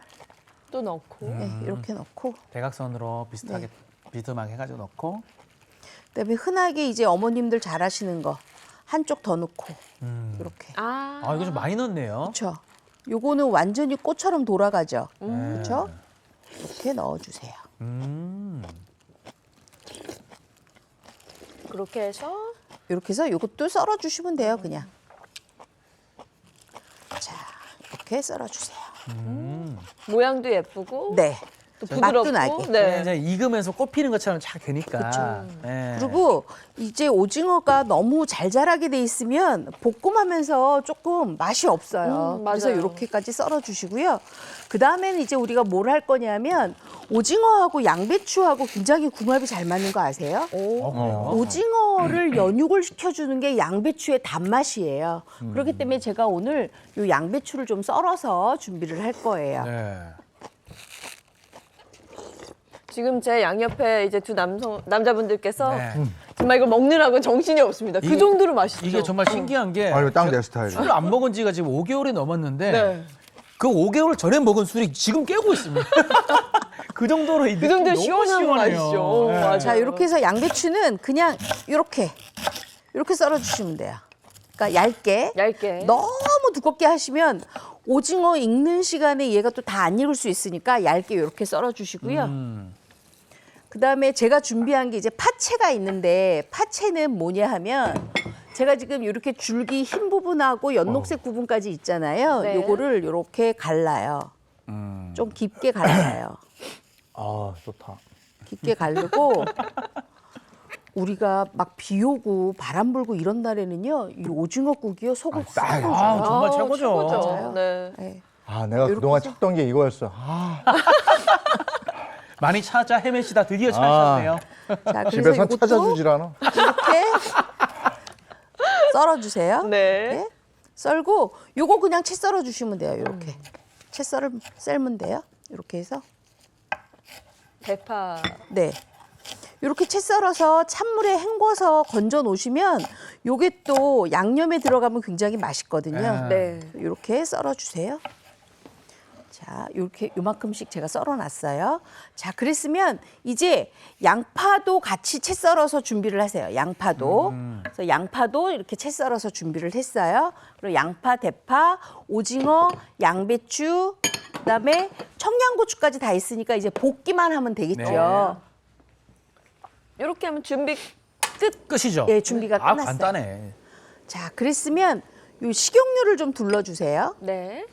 또 넣고.
네, 이렇게 넣고
대각선으로 비슷하게 비스듬하게 해가지고 넣고.
그다음에 흔하게 이제 어머님들 잘 하시는 거 한쪽 더 넣고 이렇게.
아.
아, 이거 좀 많이 넣었네요.
그렇죠. 요거는 완전히 꽃처럼 돌아가죠.
네.
그렇죠? 이렇게 넣어주세요.
그렇게 해서
이렇게 해서 요것도 썰어주시면 돼요, 그냥. 자, 이렇게 썰어주세요.
모양도 예쁘고
네.
또
맛도
부드럽고.
나게.
네.
이제 익으면서 꽃 피는 것처럼 잘 되니까. 네.
그리고 이제 오징어가 너무 잘 자라게 돼 있으면 볶음하면서 조금 맛이 없어요. 그래서
맞아요.
이렇게까지 썰어주시고요. 그 다음에는 이제 우리가 뭘 할 거냐면 오징어하고 양배추하고 굉장히 궁합이 잘 맞는 거 아세요?
그래요?
오징어를 연육을 시켜주는 게 양배추의 단맛이에요. 그렇기 때문에 제가 오늘 이 양배추를 좀 썰어서 준비를 할 거예요.
네.
지금 제 양옆에 이제 두 남자분들께서
네.
정말 이걸 먹느라고 정신이 없습니다. 그
이게-
정도로 맛있죠.
이게 정말 신기한 게
아, 이거 딱 내 스타일이야.
술을 안 먹은 지가 지금 5개월이 넘었는데
네.
그 5개월 전에 먹은 술이 지금 깨고 있습니다. 그 정도로 이
그 정도로
느낌이 너무
시원한
시원해요.
맛이죠.
네.
맞아요.
자, 이렇게 해서 양배추는 그냥 이렇게 썰어주시면 돼요. 그러니까
얇게.
너무 두껍게 하시면 오징어 익는 시간에 얘가 또 다 안 익을 수 있으니까 얇게 이렇게 썰어주시고요. 그다음에 제가 준비한 게 이제 파채가 있는데 파채는 뭐냐 하면 제가 지금 이렇게 줄기 흰 부분하고 연녹색 부분까지 있잖아요.
네.
요거를 이렇게 갈라요. 좀 깊게 갈라요.
아, 좋다.
깊게 가르고 우리가 막 비 오고 바람 불고 이런 날에는요 이 오징어국이요 속을 확
딱.
녹여요.
아, 정말
아우,
최고죠.
최고죠. 네.
네.
아, 내가
이렇게
그동안
해서-
찾던 게 이거였어. 아,
많이 찾아 헤매시다 드디어 찾으셨네요.
자, 그래서
집에서
이것도
찾아주질 않아.
이렇게 썰어주세요.
네.
썰고 요거 그냥 채 썰어주시면 돼요. 이렇게 채 썰면 돼요. 이렇게 해서
대파.
네. 이렇게 채 썰어서 찬물에 헹궈서 건져 놓으시면 요게 또 양념에 들어가면 굉장히 맛있거든요.
네.
이렇게 썰어주세요. 자, 이렇게 요만큼씩 제가 썰어놨어요. 자, 그랬으면 이제 양파도 같이 채 썰어서 준비를 하세요. 양파도. 그래서 양파도 이렇게 채 썰어서 준비를 했어요. 그리고 양파, 대파, 오징어, 양배추, 그다음에 청양고추까지 다 있으니까 이제 볶기만 하면 되겠죠.
이렇게 하면 준비
끝이죠?
예, 준비가
아,
끝났어요.
간단해.
자, 그랬으면 요 식용유를 좀 둘러주세요.
네.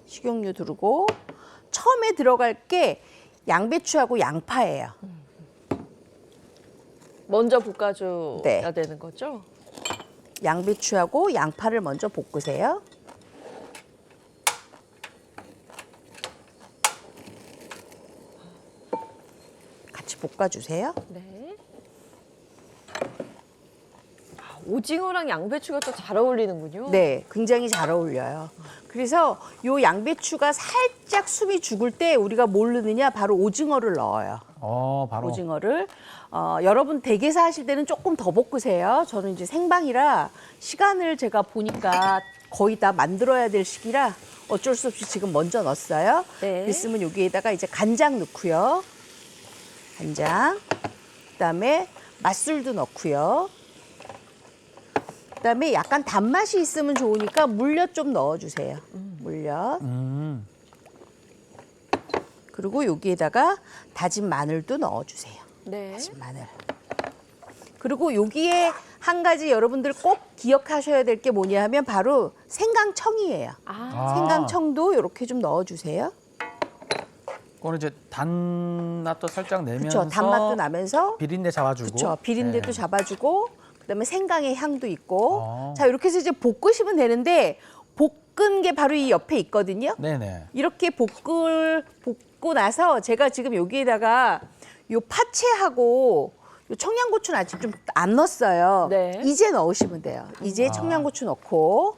식용유 두르고 처음에 들어갈 게 양배추하고 양파예요.
먼저 볶아줘야
네.
되는 거죠?
양배추하고 양파를 먼저 볶으세요. 같이 볶아주세요.
네. 아, 오징어랑 양배추가 또 잘 어울리는군요.
네, 굉장히 잘 어울려요. 그래서 요 양배추가 살짝 숨이 죽을 때 우리가 뭘 넣느냐? 바로 오징어를 넣어요.
바로.
오징어를 여러분 댁에서 하실 때는 조금 더 볶으세요. 저는 이제 생방이라 시간을 제가 보니까 거의 다 만들어야 될 시기라 어쩔 수 없이 지금 먼저 넣었어요.
네.
있으면 여기에다가 이제 간장 넣고요. 간장. 그다음에 맛술도 넣고요. 그다음에 약간 단맛이 있으면 좋으니까 물엿 좀 넣어주세요. 물엿. 그리고 여기에다가 다진 마늘도 넣어주세요.
네.
다진 마늘. 그리고 여기에 한 가지 여러분들 꼭 기억하셔야 될 게 뭐냐 하면 바로 생강청이에요.
아,
생강청도 이렇게 좀 넣어주세요.
그거는 이제 단맛도 살짝 내면서
그렇죠. 단맛도 나면서
비린내 잡아주고.
그렇죠. 비린내도
네.
잡아주고 그다음에 생강의 향도 있고.
아.
자, 이렇게 해서 이제 볶으시면 되는데 볶은 게 바로 이 옆에 있거든요.
네네.
이렇게 볶고 담고 나서 제가 지금 여기에다가 요 파채하고 요 청양고추는 아직 좀 안 넣었어요.
네.
이제 넣으시면 돼요. 이제 청양고추 넣고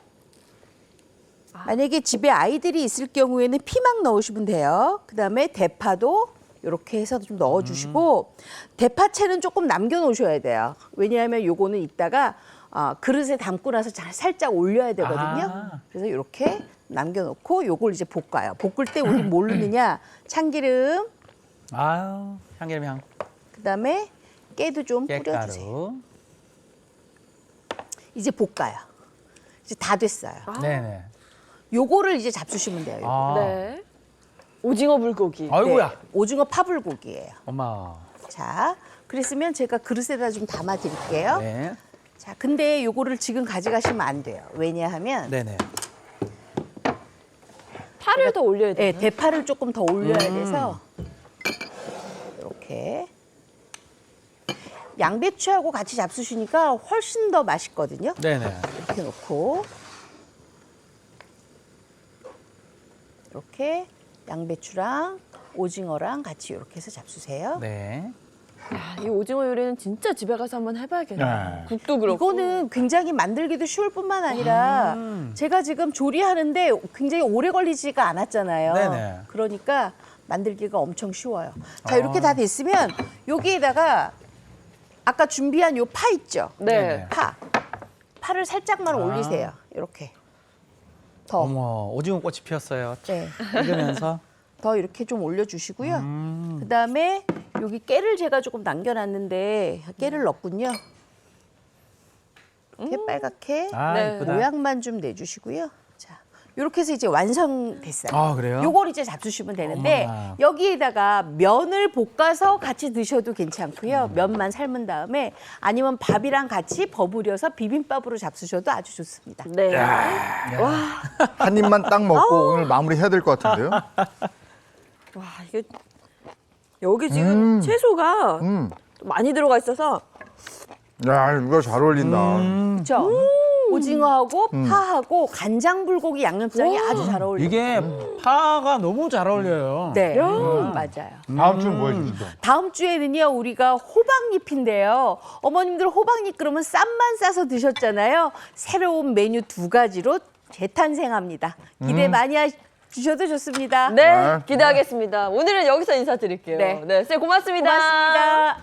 만약에 집에 아이들이 있을 경우에는 피망 넣으시면 돼요. 그다음에 대파도 이렇게 해서 좀 넣어주시고 대파채는 조금 남겨놓으셔야 돼요. 왜냐하면 요거는 이따가 그릇에 담고 나서 살짝 올려야 되거든요. 그래서 이렇게 남겨놓고 요걸 이제 볶아요. 볶을 때 우리 뭘 넣느냐? 참기름,
아유, 참기름 향.
그다음에 깨도 좀 뿌려주세요.
깨가루.
이제 볶아요. 이제 다 됐어요.
네네.
요거를 이제 잡수시면 돼요. 요거.
아.
네. 오징어 불고기.
아이고야.
네, 오징어 파불고기예요.
엄마.
자, 그랬으면 제가 그릇에다 좀 담아 드릴게요.
네.
자, 근데 요거를 지금 가져가시면 안 돼요. 왜냐하면
네네.
파를 더 올려야 돼요.
네, 대파를 조금 더 올려야 돼서 이렇게 양배추하고 같이 잡수시니까 훨씬 더 맛있거든요.
네네.
이렇게 놓고 이렇게 양배추랑 오징어랑 같이 이렇게 해서 잡수세요.
네.
야, 이 오징어 요리는 진짜 집에 가서 한번 해봐야겠네요.
네.
국도 그렇고.
이거는 굉장히 만들기도 쉬울 뿐만 아니라 제가 지금 조리하는데 굉장히 오래 걸리지가 않았잖아요.
네네.
그러니까 만들기가 엄청 쉬워요. 자, 이렇게 다 됐으면 여기에다가 아까 준비한 요 파 있죠?
네.
파를 살짝만 올리세요. 이렇게. 더.
어머, 오징어 꽃이 피었어요.
네.
익으면서.
더 이렇게 좀 올려주시고요. 그다음에 여기 깨를 제가 조금 남겨놨는데 깨를 넣었군요. 이렇게 빨갛게
아,
네.
이쁘다.
모양만 좀 내주시고요. 자, 이렇게 해서 이제 완성됐어요.
아, 그래요?
요걸 이제 잡수시면 되는데
어머나.
여기에다가 면을 볶아서 같이 드셔도 괜찮고요. 면만 삶은 다음에 아니면 밥이랑 같이 버무려서 비빔밥으로 잡수셔도 아주 좋습니다.
네.
한 입만 딱 먹고 오늘 마무리 해야 될 것 같은데요.
와, 이게 여기 지금 채소가 많이 들어가 있어서
야, 이거 잘 어울린다.
그렇죠? 오징어하고 파하고 간장 불고기 양념장이 아주 잘 어울려요.
이게 파가 너무 잘 어울려요.
네, 맞아요.
다음 주는 뭐 해주시죠?
다음 주에는요, 우리가 호박잎인데요. 어머님들 호박잎 그러면 쌈만 싸서 드셨잖아요. 새로운 메뉴 2가지로 재탄생합니다. 기대 많이 주셔도 좋습니다.
네, 기대하겠습니다. 오늘은 여기서 인사드릴게요.
네.
네, 쌤 고맙습니다.
고맙습니다.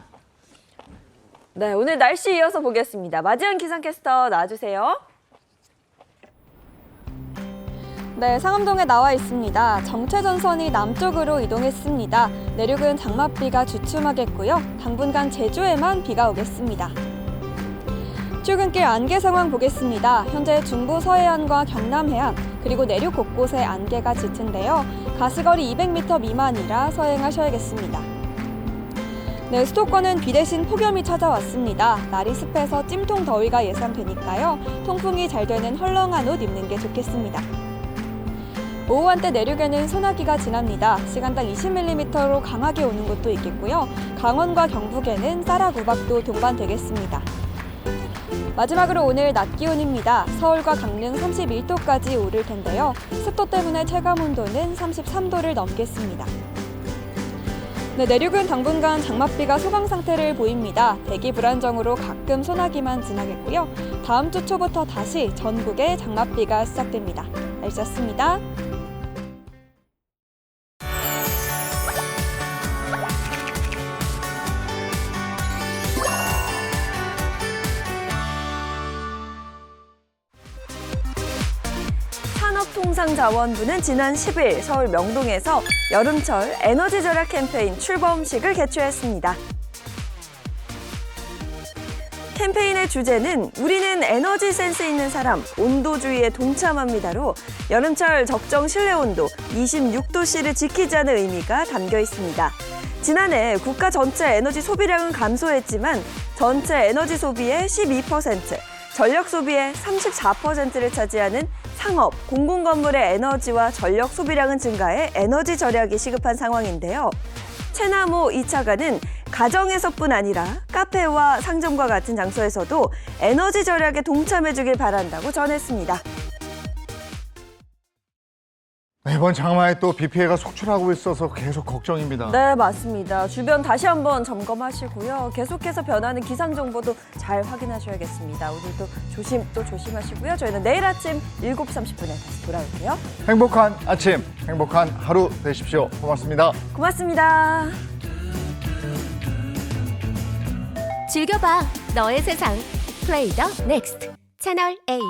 네, 오늘 날씨 이어서 보겠습니다. 마지연 기상캐스터 나와주세요.
네, 상암동에 나와 있습니다. 정체전선이 남쪽으로 이동했습니다. 내륙은 장맛비가 주춤하겠고요. 당분간 제주에만 비가 오겠습니다. 출근길 안개 상황 보겠습니다. 현재 중부 서해안과 경남 해안 그리고 내륙 곳곳에 안개가 짙은데요. 가스거리 200m 미만이라 서행하셔야겠습니다. 네, 수도권은 비 대신 폭염이 찾아왔습니다. 날이 습해서 찜통 더위가 예상되니까요. 통풍이 잘 되는 헐렁한 옷 입는 게 좋겠습니다. 오후 한때 내륙에는 소나기가 지납니다. 시간당 20mm로 강하게 오는 곳도 있겠고요. 강원과 경북에는 쌀아구박도 동반되겠습니다. 마지막으로 오늘 낮 기온입니다. 서울과 강릉 31도까지 오를 텐데요. 습도 때문에 체감온도는 33도를 넘겠습니다. 네, 내륙은 당분간 장맛비가 소강 상태를 보입니다. 대기 불안정으로 가끔 소나기만 지나겠고요. 다음 주 초부터 다시 전국에 장맛비가 시작됩니다. 날씨였습니다.
산업통상자원부는 지난 10일 서울 명동에서 여름철 에너지 절약 캠페인 출범식을 개최했습니다. 캠페인의 주제는 우리는 에너지 센스 있는 사람, 온도주의에 동참합니다로 여름철 적정 실내 온도 26도씨를 지키자는 의미가 담겨 있습니다. 지난해 국가 전체 에너지 소비량은 감소했지만 전체 에너지 소비의 12%, 전력 소비의 34%를 차지하는 상업, 공공건물의 에너지와 전력 소비량은 증가해 에너지 절약이 시급한 상황인데요. 최남호 2차관은 가정에서뿐 아니라 카페와 상점과 같은 장소에서도 에너지 절약에 동참해주길 바란다고 전했습니다.
이번 장마에 또 비 피해가 속출하고 있어서 계속 걱정입니다.
네, 맞습니다. 주변 다시 한번 점검하시고요. 계속해서 변하는 기상 정보도 잘 확인하셔야겠습니다. 오늘도 조심하시고요. 저희는 내일 아침 7시 30분에 다시 돌아올게요.
행복한 아침, 행복한 하루 되십시오. 고맙습니다.
고맙습니다.
즐겨봐 너의 세상 플레이 더 넥스트 채널 A